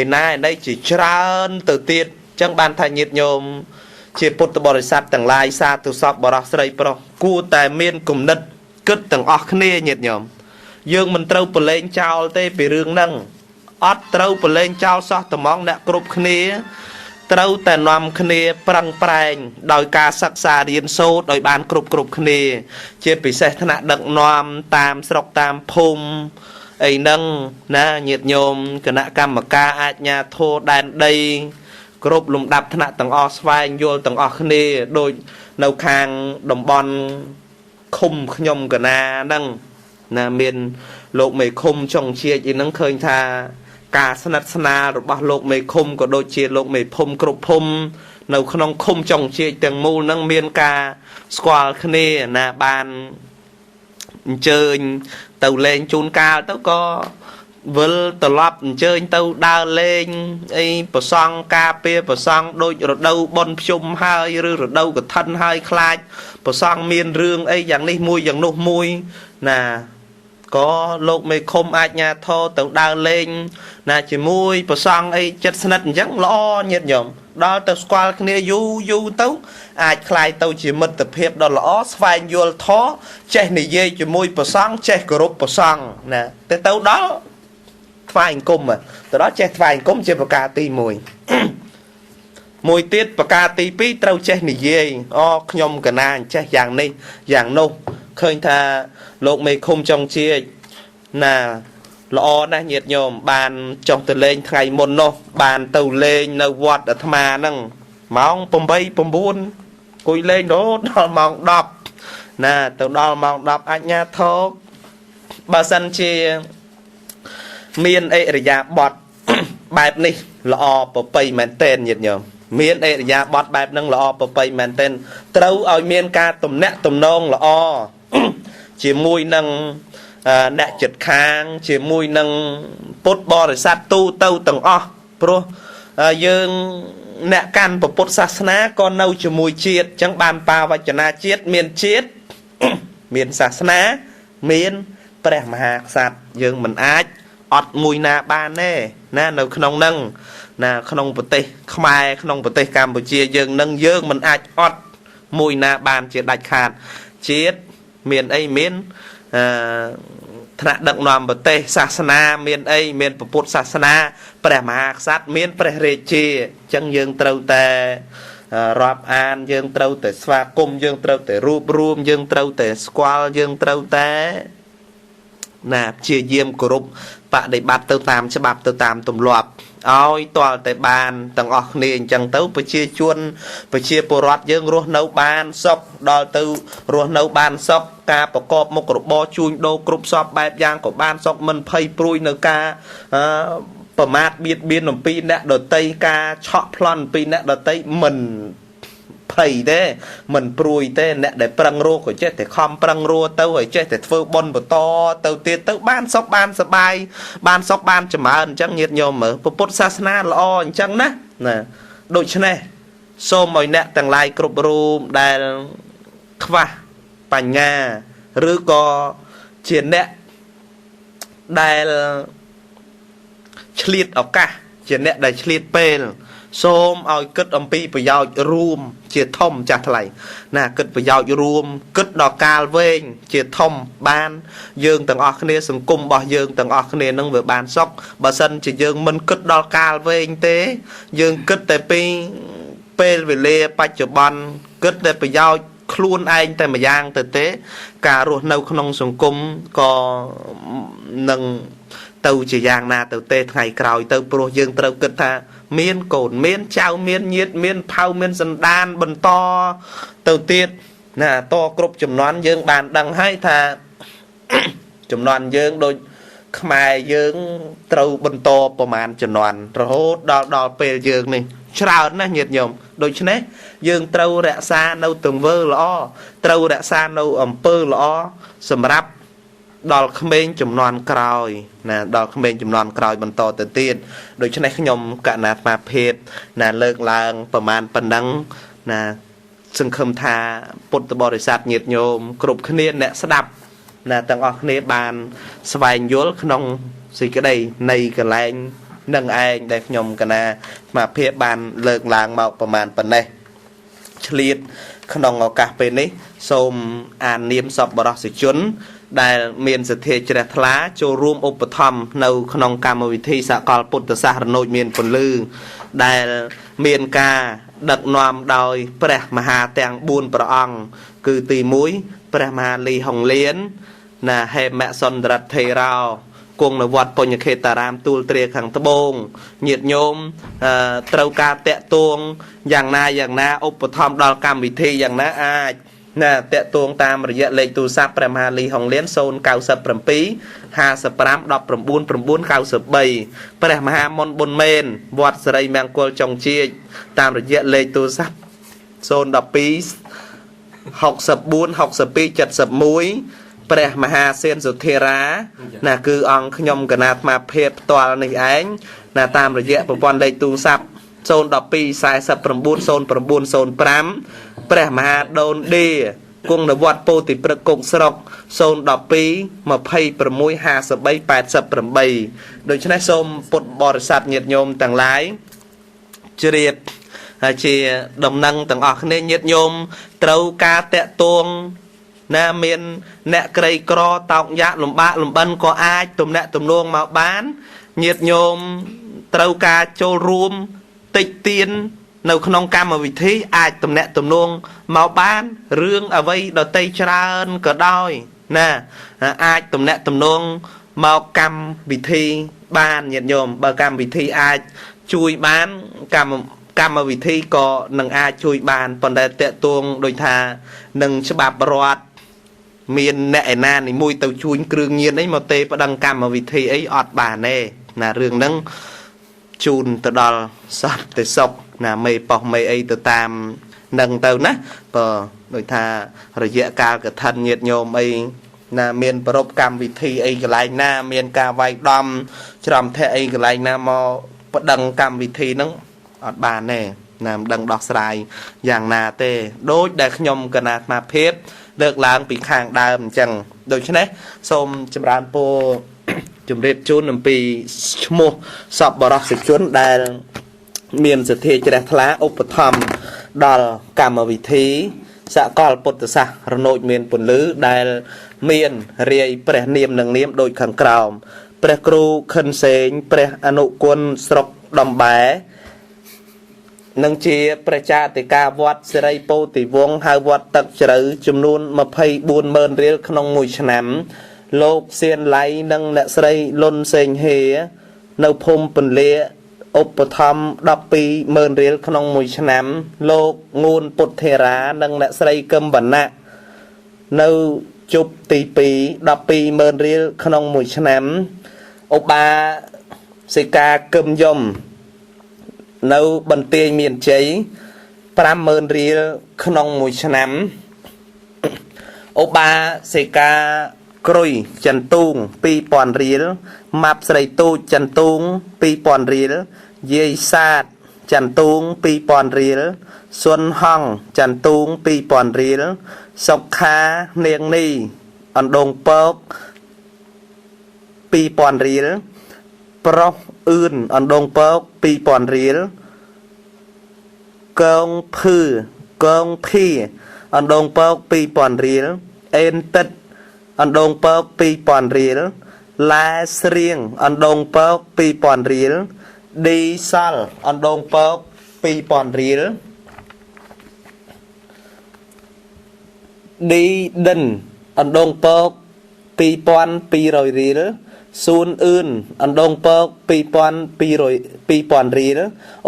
ឯណាឯណីជាច្រើនទៅទៀតអញ្ចឹងបានថាញាតិញោមជាពុទ្ធបរិស័ទទាំងឡាយសាធុសពបរោះស្រីប្រុសគួរតែមានគំនិតគិតទាំងអស់គ្នាញាតិញោមយើងមិនត្រូវប្រឡែងចោលទេពីរឿងហ្នឹងអត់ត្រូវប្រឡែងចោលសោះត្មងអ្នកគ្រប់គ្នាត្រូវតែនាំគ្នាប្រឹងប្រែងដោយការសិក្សារៀនសូត្រឲ្យបានគ្រប់គ្នាជាពិសេសថ្នាក់ដឹកនាំតាមស្រុកតាមភូមិអីហ្នឹងណាញាតិញោមគណៈកម្មការអាជ្ញាធរដែនដីគ្រប់លំដាប់ថ្នាក់ទាំងអស់ស្វែងយល់ទាំងអស់គ្នាដូចនៅខាងតំបន់ឃុំខ្ញុំកណាហ្នឹងណាមានលោកមេឃុំចុងជាតិអីហ្នឹងឃើញថាការស្និទ្ធស្នាលរបស់លោកមេឃុំក៏ដូចជាលោកមេភូមិគ្រប់ភូមិនៅក្នុងឃុំចុងជាតិទាំងមូលហ្នឹងមានការស្គាល់គ្នាណាបានអញ្ជើញទៅលេងជូនកាលទៅក៏វិលត្រឡប់អញ្ជើញទៅដើរលេងអីប្រសង់ការពារប្រសង់ដូចរដូវបុណ្យភ្ជុំហើយឬរដូវកឋិនហើយខ្លាចប្រសង់មានរឿងអីយ៉ាងនេះមួយយ៉ាងនោះមួយណាក៏លោកមេឃុំអាចញាធរទៅដើរលេងណាជាមួយប្រសង់អីចិត្តស្និទ្ធអញ្ចឹងល្អញាតិញោមដល់ទៅស្គាល់គ្នាយូរទៅអាចคล้ายទៅជាមិត្តភាពដ៏ល្អស្វែងយល់ធម៌ចេះនិយាយជាមួយប្រសង់ចេះគោរពប្រសង់ណាទៅដល់ថ្វាយអង្គមទៅដល់ចេះថ្វាយអង្គមជាប្រការទី1មួយទៀតប្រការទី2ត្រូវចេះនិយាយខ្ញុំកណាអញ្ចេះយ៉ាងនេះយ៉ាងនោះឃើញថាលោកមេឃុំចុងជាតិណាល្អណាស់ញាតិញោមបានចុះទៅលេងថ្ងៃមុននោះបានទៅលេងនៅវត្តអាត្មាហ្នឹងម៉ោង8 9គួយលេងរហូតដល់ម៉ោង10ណាទៅដល់ម៉ោង10អញ្ញាធរបើសិនជាមានអិរិយាបថបែបនេះល្អប្រពៃមែនទែនញាតិញោមមានអិរិយាបថបែបហ្នឹងល្អប្រពៃមែនទែនត្រូវឲ្យមានការទំនាក់ទំនងល្អជាមួយនឹងអ្នកចិត្តខាងជាមួយនឹងពុទ្ធបរិស័ទទូទៅទាំងអស់ព្រោះយើងអ្នកកាន់ពុទ្ធសាសនាក៏នៅជាមួយជាតិអញ្ចឹងបានបាវចនាជាតិមានជាតិមានសាសនាមាន ព្រះមហាក្សត្រយើងមិនអាចអត់មួយណាបានទេណានៅក្នុងនឹងណាក្នុងប្រទេសខ្មែរក្នុងប្រទេសកម្ពុជាយើងនឹងយើងមិនអាចអត់មួយណាបានជាដាច់ខាតជាតិមានអីមានថ្នាក់ដឹកនាំប្រទេសសាសនាមានអីមានពុទ្ធសាសនាព្រះមហាក្សត្រមានព្រះរាជាអញ្ចឹងយើងត្រូវតែរាប់អានយើងត្រូវតែស្វាគមន៍យើងត្រូវតែរួបរួមយើងត្រូវតែស្គាល់យើងត្រូវតែណាព្យាយាមគោរពបដិបត្តិទៅតាមច្បាប់ទៅតាមទម្លាប់ឲ្យទាល់តែបានទាំងអស់គ្នាអញ្ចឹងទៅប្រជាជនប្រជាពលរដ្ឋយើងរស់នៅបានសុខដល់ទៅរស់នៅបានសុខការប្រកបមុខរបរជួញដូរគ្រប់សពបែបយ៉ាងក៏បានសុខមិនភ័យព្រួយនៅការប្រមាថបៀតបៀនអំពីអ្នកដតីការឆក់ប្លន់អំពីអ្នកដតីមិនភ័យទេមិនព្រួយទេអ្នកដែលប្រឹងរកក៏ចេះតែខំប្រឹងរកទៅហើយចេះតែធ្វើបុណ្យបន្តទៅទៀតទៅបានសុខបានសប្បាយបានសុខបានចម្រើនអញ្ចឹងញាតិញោមមើលពុទ្ធសាសនាល្អអញ្ចឹងណាដូច្នេះសូមឲ្យអ្នកទាំងឡាយគ្រប់រូបដែលខ្វះបញ្ញាឬក៏ជាអ្នកដែលឆ្លៀតឱកាសជាអ្នកដែលឆ្លៀតពេលសូមឲ្យគិតអំពីប្រយោជន៍រួមជាធំចាស់ថ្លៃណាគិតប្រយោជន៍រួមគិតដល់កាលវែងជាធំបានយើងទាំងអស់គ្នាសង្គមរបស់យើងទាំងអស់គ្នានឹងវាបានសុខបើសិនជាយើងមិនគិតដល់កាលវែងទេយើងគិតតែពីពេលវេលាបច្ចុប្បន្នគិតតែប្រយោជន៍ខ្លួនឯងតែម្យ៉ាងទៅទេការរស់នៅក្នុងសង្គមក៏នឹងទៅជាយ៉ាងណាទៅទេថ្ងៃក្រោយទៅព្រោះយើងត្រូវគិតថាមានកូនមានចៅមានញាតិមានផៅមានសន្តានបន្តទៅទៀតណាតគ្រប់ចំនួនយើងបានដឹងហើយថាចំនួនយើងដូចខ្មែរយើងត្រូវបន្តប្រមាណចំនួនរហូតដល់ពេលយើងនេះច្រើនណាស់ញាតិញោមដូច្នេះយើងត្រូវរក្សានៅទង្វើល្អត្រូវរក្សានៅអំពើល្អសម្រាប់ដល់ក្មេងចំនួនក្រោយណាដល់ក្មេងចំនួនក្រោយបន្តទៅទៀតដូច្នេះខ្ញុំកណាត់មកភេទណាលើកឡើងប្រមាណប៉ុណ្ណឹងណាសង្ឃឹមថាពុទ្ធបរិស័ទញាតិញោមគ្រប់គ្នាអ្នកស្ដាប់ណាទាំងអស់គ្នាបានស្វែងយល់ក្នុងសេចក្តីនៃកលែងនឹងឯងដែលខ្ញុំកណាមកភេទបានលើកឡើងមកប្រមាណប៉ុណ្ណេះឆ្លៀតក្នុងឱកាសពេលនេះសូមអាននាមសពបរិសុជនដែលមានសទ្ធាជ្រះថ្លាចូលរួមឧបត្ថម្ភនៅក្នុងកម្មវិធីសកលពុទ្ធសាសរណូចមានពលឺដែលមានការដឹកនាំដោយព្រះមហាទាំង4ព្រះអង្គគឺទី1ព្រះមហាលីហុងលៀនណាហេមសុន្ទរថេរោគង់នៅវត្តបញ្ញខេតារាមទូលទ្រាខាងត្បូងញាតិញោមត្រូវការតាក់ទងយ៉ាងណាឧបត្ថម្ភដល់កម្មវិធីយ៉ាងណាអាចណាតាក់ទងតាមរយៈលេខទូរស័ព្ទព្រះមហាលីហុងលៀន097 55 19 993ព្រះមហាមុនប៊ុនមែនវត្តសេរីមង្គលចុងជាចតាមរយៈលេខទូរស័ព្ទ012 64 62 71ព្រះមហាសេនសុធិរាណាគឺអង្គខ្ញុំកណាត់មកភេទផ្ទាល់នេះឯងណាតាមរយៈប្រព័ន្ធលេខទូរស័ព្ទ012 49 0905ព្រះមហាដូនឌីគង់នៅវត្តពោធិព្រឹកគុកស្រុក012 26 53 88ដូច្នេះសូមពុទ្ធបរិស័ទញាតិញោមទាំងឡាយជ្រាបជាដំណឹងទាំងអស់គ្នាញាតិញោមត្រូវការតាក់ទងណាមានអ្នកក្រីក្រតោកយ៉ាក់លំបាកលំបិនក៏អាចទំនាក់ទំនងមកបានញាតិញោមត្រូវការចូលរួមតិចទៀននៅក្នុងកម្មវិធីអាចទំនាក់ទំនងមកបានរឿងអ្វីដតីច្រើនក៏ដោយណាអាចទំនាក់ទំនងមកកម្មវិធីបានញាតិញោមបើកម្មវិធីអាចជួយបានកម្មវិធីក៏នឹងអាចជួយបានប៉ុន្តែតេតួងដូចថានឹងច្បាប់រដ្ឋមានអ្នកឯណានីមួយទៅជួញគ្រឿងញៀនអីមកទេប្តឹងកម្មវិធីអីអត់បានទេណារឿងហ្នឹងជូនទៅដល់សត្វទៅសុកណាមេប៉ោះមេអីទៅតាមនឹងទៅណាបើដូចថារយៈកាលកឋិនញាតញោមអីណាមានប្រពកម្មវិធីអីកន្លែងណាមានការវាយដំច្រំធាក់អីកន្លែងណាមកប្តឹងកម្មវិធីហ្នឹងអត់បានទេណាមិនដឹងដោះស្រាយយ៉ាងណាទេដូចដែលខ្ញុំកណាត់មកភេទ លើកឡើងពីខាងដើមអញ្ចឹងដូច្នេះសូមចម្រើនពរជំរាបជូនអំពីឈ្មោះសពបរោះសិជនដែលមានសទ្ធាជ្រះថ្លាឧបត្ថម្ភដល់កម្មវិធីសកលពុទ្ធសាសរណូចមានពន្លឺដែលមានរាយព្រះនាមនិងនាមដូចខាងក្រោមព្រះគ្រូខិនសេងព្រះអនុគុណស្រុកដំបែនឹងជាព្រះចាតិកាវត្តសិរីពោធិវង្សហៅវត្តទឹកជ្រៅចំនួន240000រៀលក្នុងមួយឆ្នាំលោកសៀនឡៃនិងអ្នកស្រីលុនសេងហេនៅភូមិពន្លាឧបត្ថម្ភ120,000រៀលក្នុងមួយឆ្នាំលោកងួនពុទ្ធេរានិងអ្នកស្រីកឹមវណ្ណៈនៅជប់ទី2 120,000រៀលក្នុងមួយឆ្នាំឧបាសិកាកឹមយំនៅបន្ទាយមានជ័យ50000រៀលក្នុងមួយឆ្នាំឧបាសិកាក្រុយចន្ទូង2000រៀលម៉ាប់ស្រីទូចចន្ទូង2000រៀលយាយសាទចន្ទូង2000រៀលសុនហងចន្ទូង2000រៀលសុខានាងនីអណ្ដូងពក2000រៀលប្រុសអឿនអណ្ដូងពក2000រៀលកងភឺកងភីអណ្ដូងពក2000រៀលអេនតិតអណ្ដូងពក2000រៀលឡាស្រៀងអណ្ដូងពក2000រៀលឌីសល់អណ្ដូងពក2000រៀលឌីដិនអណ្ដូងពក2200រៀលសួនអឿនអណ្ដូងពក2000រៀល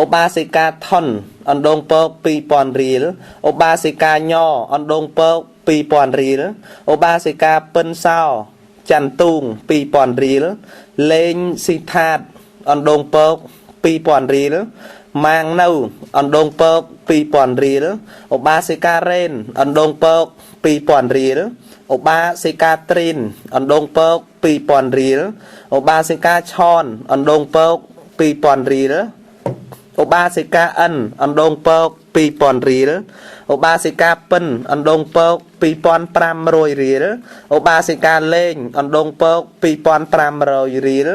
ឧបាសិកាថនអណ្ដូងពក2000រៀលឧបាសិកាញអណ្ដូងពក2000រៀលឧបាសិកាពិនសោចន្ទូង2000រៀលលេងស៊ីថាតអណ្ដូងពក2000រៀលម៉ាងនៅអណ្ដូងពក2000រៀលឧបាសិការ៉េនអណ្ដូងពក2000រៀលឧបាសិកាត្រីនអណ្ដូងពក2000រៀលឧបាសិកាឆនអណ្ដូងពក2000រៀលឧបាសិកាអិនអណ្ដូងពក2000រៀលឧបាសិកាពិនអណ្ដូងពក2500រៀលឧបាសិកាលេងអណ្ដូងពក2500រៀល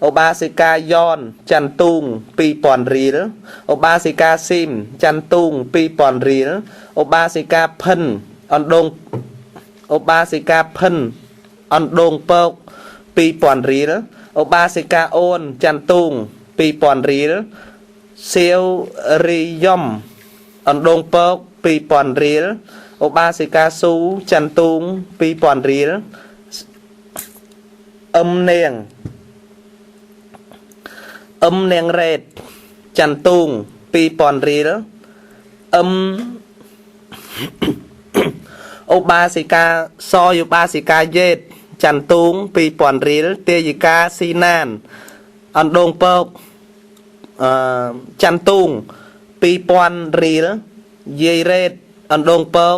ឧបាសិកាយ៉នចន្ទូង2000រៀលឧបាសិកាស៊ីមចន្ទូង2000រៀលឧបាសិកាផិនអណ្ដូងឧបាសិកាផិនអណ្ដូងពក2000រៀលឧបាសិកាអូនចន្ទូង2000រៀលសៀវរីយ៉ំអណ្ដូងពក2000រៀលឧបាសិកាស៊ូចន្ទូង2000រៀលអឹមនាងរ៉េតចន្ទូង2000រៀលអឹមឧបាសិកាសយឧបាសិកាយេតចន្ទូង2000រៀលទេយិកាស៊ីណានអណ្ដូងពកចន្ទូង2000រៀលយាយរ៉េតអណ្ដូងពក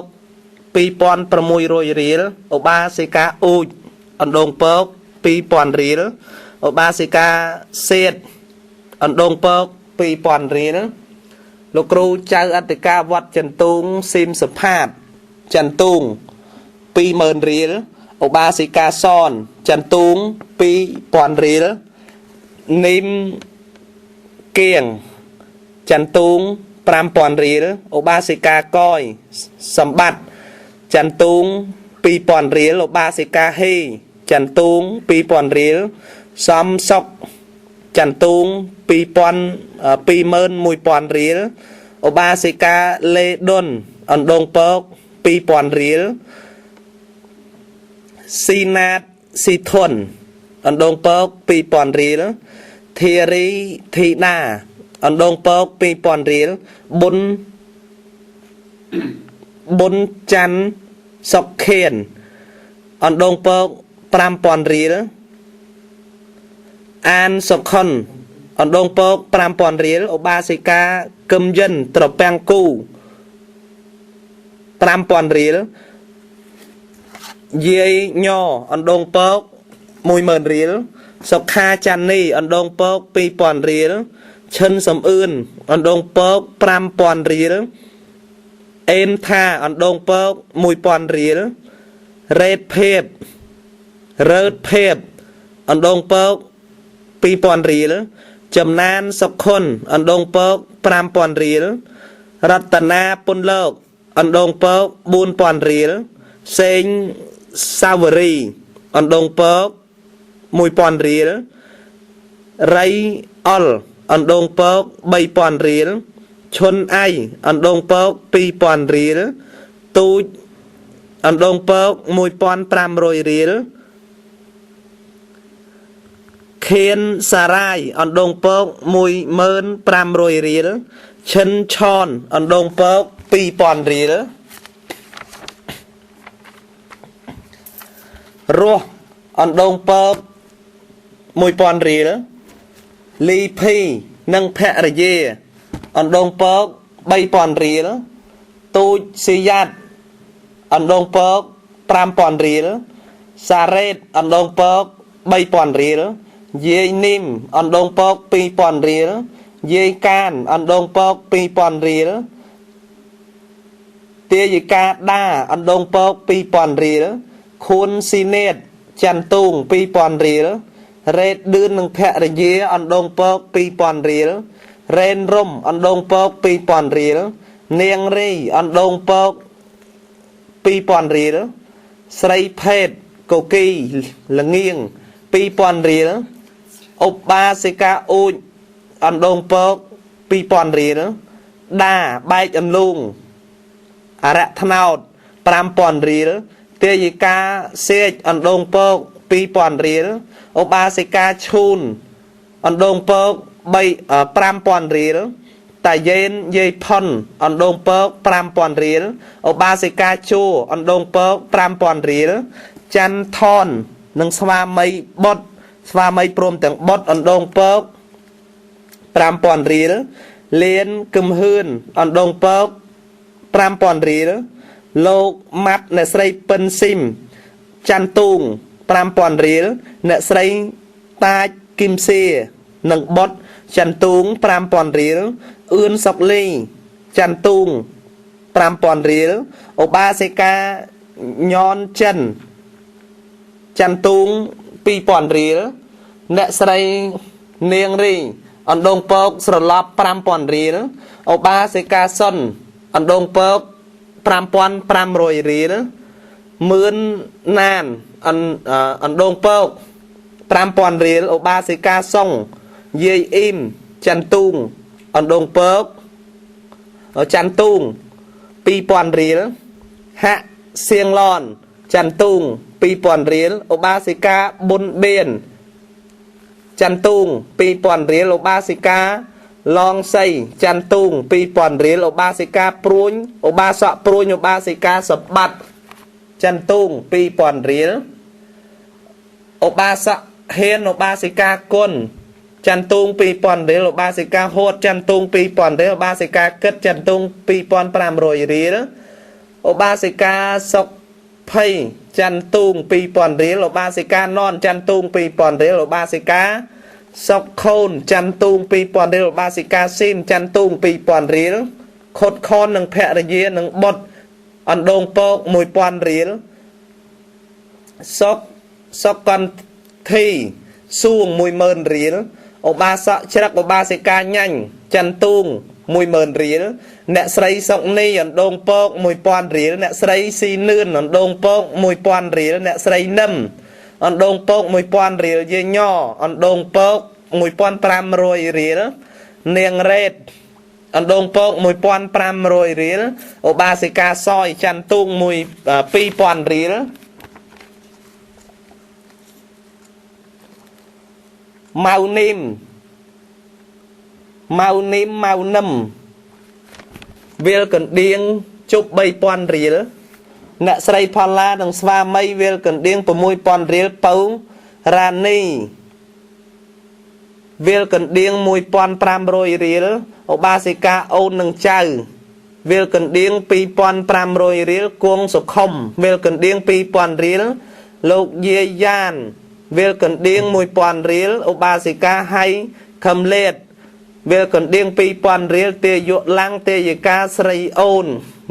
2600រៀលឧបាសិកាអ៊ូចអណ្ដូងពក2000រៀលឧបាសិកាសេតអណ្ដូងពក2000រៀលលោកគ្រូចៅអធិការវត្តចន្ទូងស៊ីមសុផាតចន្ទូង20000រៀលឧបាសិកាសនចន្ទូង2000រៀលនីមគៀងចន្ទូង5000រៀលឧបាសិកាកយសម្បត្តិចន្ទូង2000រៀលឧបាសិកាហេចន្ទូង2000រៀលសំសុកចន្ទូង21000រៀលឧបាសិកាលេដុនអណ្ដូងពក2000រៀលស៊ីណាតស៊ីធុនអណ្ដូងពក2000រៀលធារីធីតាអណ្ដូងពក2000រៀលប៊ុនច័ន្ទសុកខៀនអណ្ដូងពក5000រៀលអានសុខុនអណ្ដូងពក5000រៀលឧបាសិកាកឹមយិនត្រពាំងគូ5000រៀលយាយញអណ្ដូងពក10000រៀលសុខាចាន់នីអណ្ដូងពក2000រៀលឈិនសំអឿនអណ្ដូងពក5000រៀលអេនថាអណ្ដូងពក1000រៀល រ៉េតភេបរើតភេបអណ្ដងពក2000រៀលចំណានសុខុនអណ្ដងពក5000រៀលរតនាពុនលោកអណ្ដងពក4000រៀលសេងសាវរីអណ្ដងពក1000រៀលរៃអល់អណ្ដងពក3000រៀលឈុនអៃអណ្ដងពក2000រៀលទូចអណ្ដងពក1500រៀលខៀនសារាយអណ្ដងពក10500រៀលឈិនឆនអណ្ដងពក2000រៀលរស់អណ្ដងពក1000រៀលលីភីនិងភរិយាអណ្ដងពក3000រៀលទូចស៊ីយ៉ាត់អណ្ដងពក5000រៀលសារ៉េតអណ្ដងពក3000រៀលយាយនីមអណ្ដងពក2000រៀលយាយកានអណ្ដងពក2000រៀលទាយិកាដាអណ្ដងពក2000រៀលខួនស៊ីណេតច័ន្ទទូង2000រៀលរ៉េតឌឿននិងភរិយាអណ្ដងពក2000រៀលរ៉េនរុំអណ្ដងពក2000រៀលនាងរីអណ្ដងពក2000រៀលស្រីភេទកូគីលងៀង2000រៀលឧបាសិកាអ៊ូចអណ្ដងពក2000រៀលដាបែកអន្លូងអរៈថ្នោត5000រៀលទាយិកាសេកអណ្ដងពក2000រៀលឧបាសិកាឈូនអណ្ដងពក5000រៀលតាយេនយាយផុនអណ្ដងពក5000រៀលឧបាសិកាជួអណ្ដងពក5000រៀលច័ន្ទថននិងស្វាមីបុតស្វាមីព្រមទាំងបុតអណ្ដងពក5000រៀលលៀនគឹមហ៊ឿនអណ្ដងពក5000រៀលលោកម៉ាត់អ្នកស្រីប៉ិនស៊ីមច័ន្ទទូង5000រៀលអ្នកស្រីតាចគឹមសៀនិងបុតច័ន្ទទូង5000រៀលអឿនសុកលីច័ន្ទទូង5000រៀលឧបាសិកាញ៉នចិនច័ន្ទទូង2000រៀលអ្នកស្រីនាងរីអណ្ដងពកស្រឡប់5000រៀលឧបាសិកាសុនអណ្ដងពក5500រៀលមឿនណានអណ្ដងពក5000រៀលឧបាសិកាសុងយាយអ៊ីមច័ន្ទទូងអណ្ដងពកច័ន្ទទូង2000រៀលហាក់សៀងឡនច័ន្ទទូង2000រៀលឧបាសិកាប៊ុនបៀនច័ន្ទទូង2000រៀលឧបាសិកាឡងសីច័ន្ទទូង2000រៀលឧបាសិកាព្រួញឧបាសកព្រួញឧបាសិកាសបាត់ច័ន្ទទូង2000រៀលឧបាសកហ៊ានឧបាសិកាគុណច័ន្ទទូង2000រៀលឧបាសិកាហួតច័ន្ទទូង2000រៀលឧបាសិកាគិតច័ន្ទទូង2500រៀលឧបាសិកាសុកភ័យច័ន្ទទូង2000រៀលឧបាសិកាននច័ន្ទទូង2000រៀលឧបាសិកាសុកខូនច័ន្ទទូង2000រៀលឧបាសិកាស៊ីមច័ន្ទទូង2000រៀលខុតខននិងភរិយានិងបុតអណ្ដងពក1000រៀលសុកកន្ធីសួង10000រៀលឧបាសកច្រឹកឧបាសិកាញ៉ាញ់ច័ន្ទទូង10000រៀលអ្នកស្រីសុកនីអណ្ដងពក1000រៀលអ្នកស្រីស៊ីនឿនអណ្ដងពក1000រៀលអ្នកស្រីនឹមអណ្ដងពក1000រៀលយាយញ៉អណ្ដងពក1500រៀលនាងរ៉េតអណ្ដងពក1500រៀលឧបាសិកាសយច័ន្ទទូង2000រៀលម៉ៅនីមវាលកណ្ដៀងជប់3000រៀលអ្នកស្រីផល្លានិងស្វាមីវាលកណ្ដៀង6000រៀលពៅរ៉ានីវាលកណ្ដៀង1500រៀលឧបាសិកាអូននិងចៅវាលកណ្ដៀង2500រៀលគង់សុខុមវាលកណ្ដៀង2000រៀលលោកយាយយ៉ានវាលកណ្ដៀង1000រៀលឧបាសិកាហៃខំលេតវាលកណ្ដៀង2000រៀលទេយក់ឡាំងទេយិកាស្រីអូន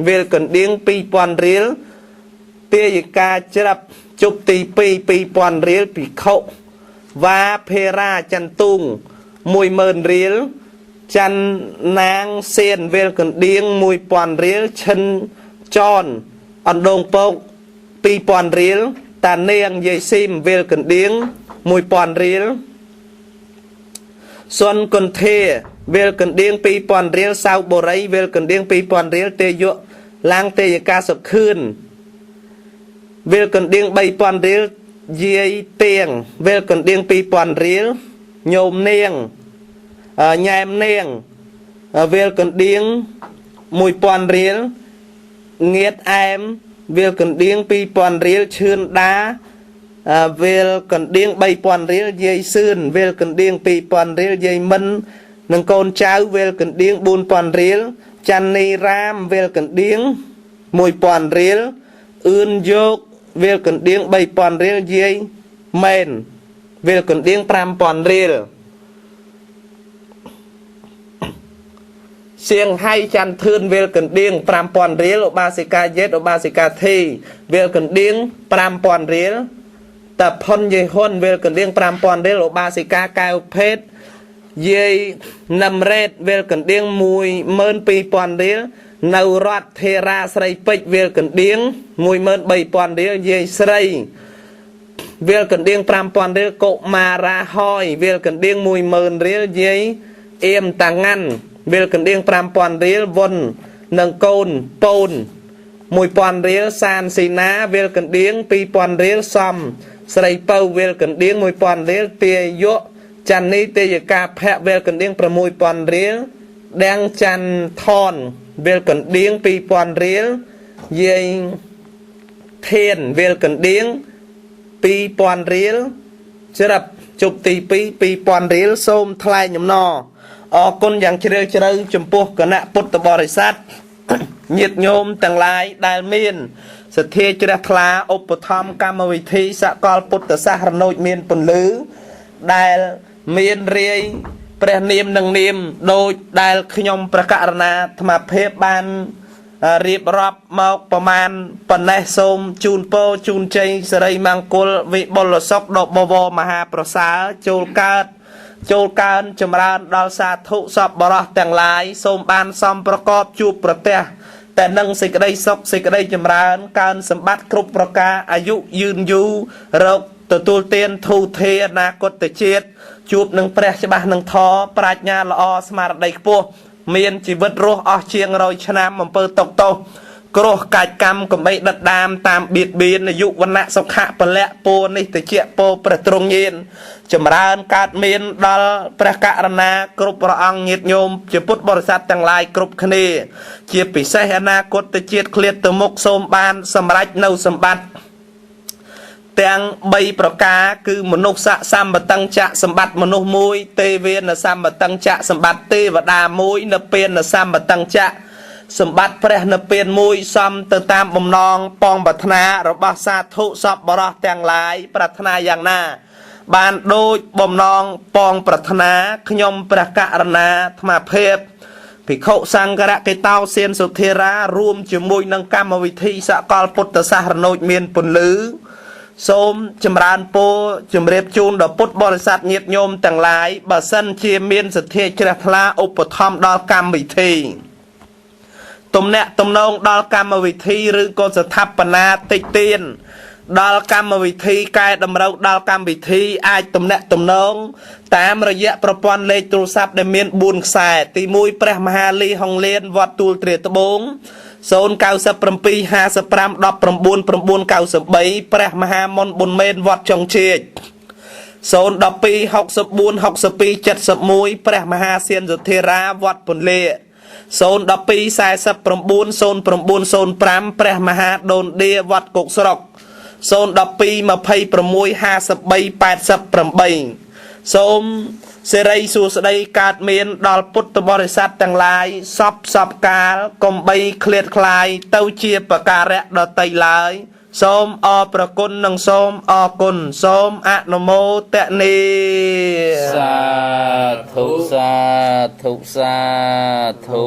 វាលកណ្ដៀង2000រៀល ទាយិកាច្រាប់ជប់ទី2 2000 រៀលភិក្ខុវ៉ាភេរាចន្ទទូង 10000 រៀលច័ន្ទណាងសៀនវេលកណ្ដៀង 1000 រៀលឈិនចនអណ្ដូងពក 2000 រៀលតានាងយាយស៊ីមវេលកណ្ដៀង 1000 រៀលសុនកន្ធាវេលកណ្ដៀង 2000 រៀលសៅបូរីវេលកណ្ដៀង 2000 រៀលទេយៈឡាងទេយកាសុខឿនវេលកណ្ដៀង 3000 រៀលយាយទៀងវេលកណ្ដៀង 2000 រៀលញោមនាងញ៉ែមនាងវេលកណ្ដៀង 1000 រៀលងៀតអែមវេលកណ្ដៀង 2000 រៀលឈឿនដាវេលកណ្ដៀង 3000 រៀលយាយសឿនវេលកណ្ដៀង 2000 រៀលយាយមិននិងកូនចៅវេលកណ្ដៀង 4000 រៀលច័ន្ទនីរាមវេលកណ្ដៀង 1000 រៀលអឿនយកវេលកណ្ដៀង 3000 រៀលយាយមែនវេលកណ្ដៀង 5000 រៀលសៀងហៃច័ន្ទធឿនវេលកណ្ដៀង 5000 រៀលឧបាសិកាយេតឧបាសិកាធីវេលកណ្ដៀង 5000 រៀលតាផុនយាយហ៊ុនវេលកណ្ដៀង 5000 រៀលឧបាសិកាកែវភេទយាយណាំរ៉េតវេលកណ្ដៀង 12000 រៀលនៅរដ្ឋធេរាស្រីពេជ្រវេលកណ្ដៀង 13000 រៀលយាយស្រីវេលកណ្ដៀង 5000 រៀលកុមារាហើយវេលកណ្ដៀង 10000 រៀលយាយអៀមតាងាន់វេលកណ្ដៀង 5000 រៀលវុននិងកូនពូន 1000 រៀលសានស៊ីណាវេលកណ្ដៀង 2000 រៀលសំស្រីពៅវេលកណ្ដៀង 1000 រៀលទាយៈច័ន្ទនីទេយកាភៈវេលកណ្ដៀង 6000 រៀលដាំងច័ន្ទថនវេលកណ្ដៀង 2000 រៀលយាយធានវេលកណ្ដៀង 2000 រៀលច្រាប់ជប់ទី2 2000 រៀលសូមថ្លែងអំណរអរគុណយ៉ាងជ្រាលជ្រៅចំពោះគណៈពុទ្ធបរិស័ទញាតិញោមទាំងឡាយដែលមានសទ្ធាជ្រះថ្លាឧបត្ថម្ភកម្មវិធីសកលពុទ្ធសាសរណូចមានពន្លឺដែលមានរាយព្រះនាមនិងនាមដូចដែលខ្ញុំប្រកាសណាអាត្មាភាពបានរៀបរាប់មកប្រមាណប៉ុណ្ណេះសូមជូនពរជូនជ័យសិរីមង្គលវិបុលសុខដ៏បវរមហាប្រសើរចូលកើតចម្រើនដល់សាធុសពបរោះទាំងឡាយសូមបានសំប្រកបជួបប្រទះតែនឹងសេចក្តីសុខសេចក្តីចម្រើនកើនសម្បត្តិគ្រប់ប្រការអាយុយឺនយូររកទទួលទានធូធាអនាគតជាតិជួបនឹងព្រះច្បាស់នឹងធម៌ប្រាជ្ញាល្អស្មារតីខ្ពស់មានជីវិតរស់អស់ជាង100ឆ្នាំអំពើតុកតោគ្រោះកាច់កម្មកំបីដិតដាមតាមបៀតបៀនអាយុវណ្ណៈសុខៈពលៈពោនេះតិចពោព្រះទ្រង់ញៀនចម្រើនកើតមានដល់ព្រះករណាគ្រប់ព្រះអង្គញាតិញោមជាពុទ្ធបរិស័ទទាំងឡាយគ្រប់គ្នាជាពិសេសអនាគតជាតិឃ្លាតទៅមុខសូមបានសម្រេចនៅសម្បត្តិទាំង3ប្រការគឺមនុស្សសម្បតੰចៈសម្បត្តិមនុស្សមួយទេវេនសម្បតੰចៈសម្បត្តិទេវតាមួយនិព្វានសម្បតੰចៈសម្បត្តិព្រះនិព្វានមួយសំទៅតាមបំណងប៉ងប្រាថ្នារបស់សាធុសពបរោះទាំងឡាយប្រាថ្នាយ៉ាងណាបានដូចបំណងប៉ងប្រាថ្នាខ្ញុំព្រះករណាអាត្មាភាពភិក្ខុសង្ឃរកិតោសៀនសុធិរារួមជាមួយនឹងកម្មវិធីសកលពុទ្ធសាសរណូចមានពន្លឺសូមចម្រើនពរជម្រាបជូនដល់ពុទ្ធបរិស័ទញាតិញោមទាំងឡាយបើសិនជាមានសទ្ធាជ្រះថ្លាឧបត្ថម្ភដល់កម្មវិធីទំនាក់ទំនងដល់កម្មវិធីឬក៏ស្ថាបនាតិចទៀនដល់កម្មវិធីកែតម្រូវដល់កម្មវិធីអាចទំនាក់ទំនងតាមរយៈប្រព័ន្ធលេខទូរស័ព្ទដែលមាន4ខ្សែទី1ព្រះមហាលីហុងលៀនវត្តទួលទ្រាត្បូង097 55 19 993ព្រះមហាមុនប៊ុនមេនវត្តចុងជែក012 64 62 71ព្រះមហាសៀនសុធិរាវត្តពន្លា012 49 0905ព្រះមហាដូនឌាវត្តកុកស្រុក012 26 53 88សូមសេរីសួស្តីកើតមានដល់ពុទ្ធបរិស័ទទាំងឡាយសពកាលកុំបីឃ្លាតខ្លាយទៅជាបការៈដតីឡើយសូមអរប្រគុណនិងសូមអរគុណសូមអនុមោទនាសាធុសាធុសាធុ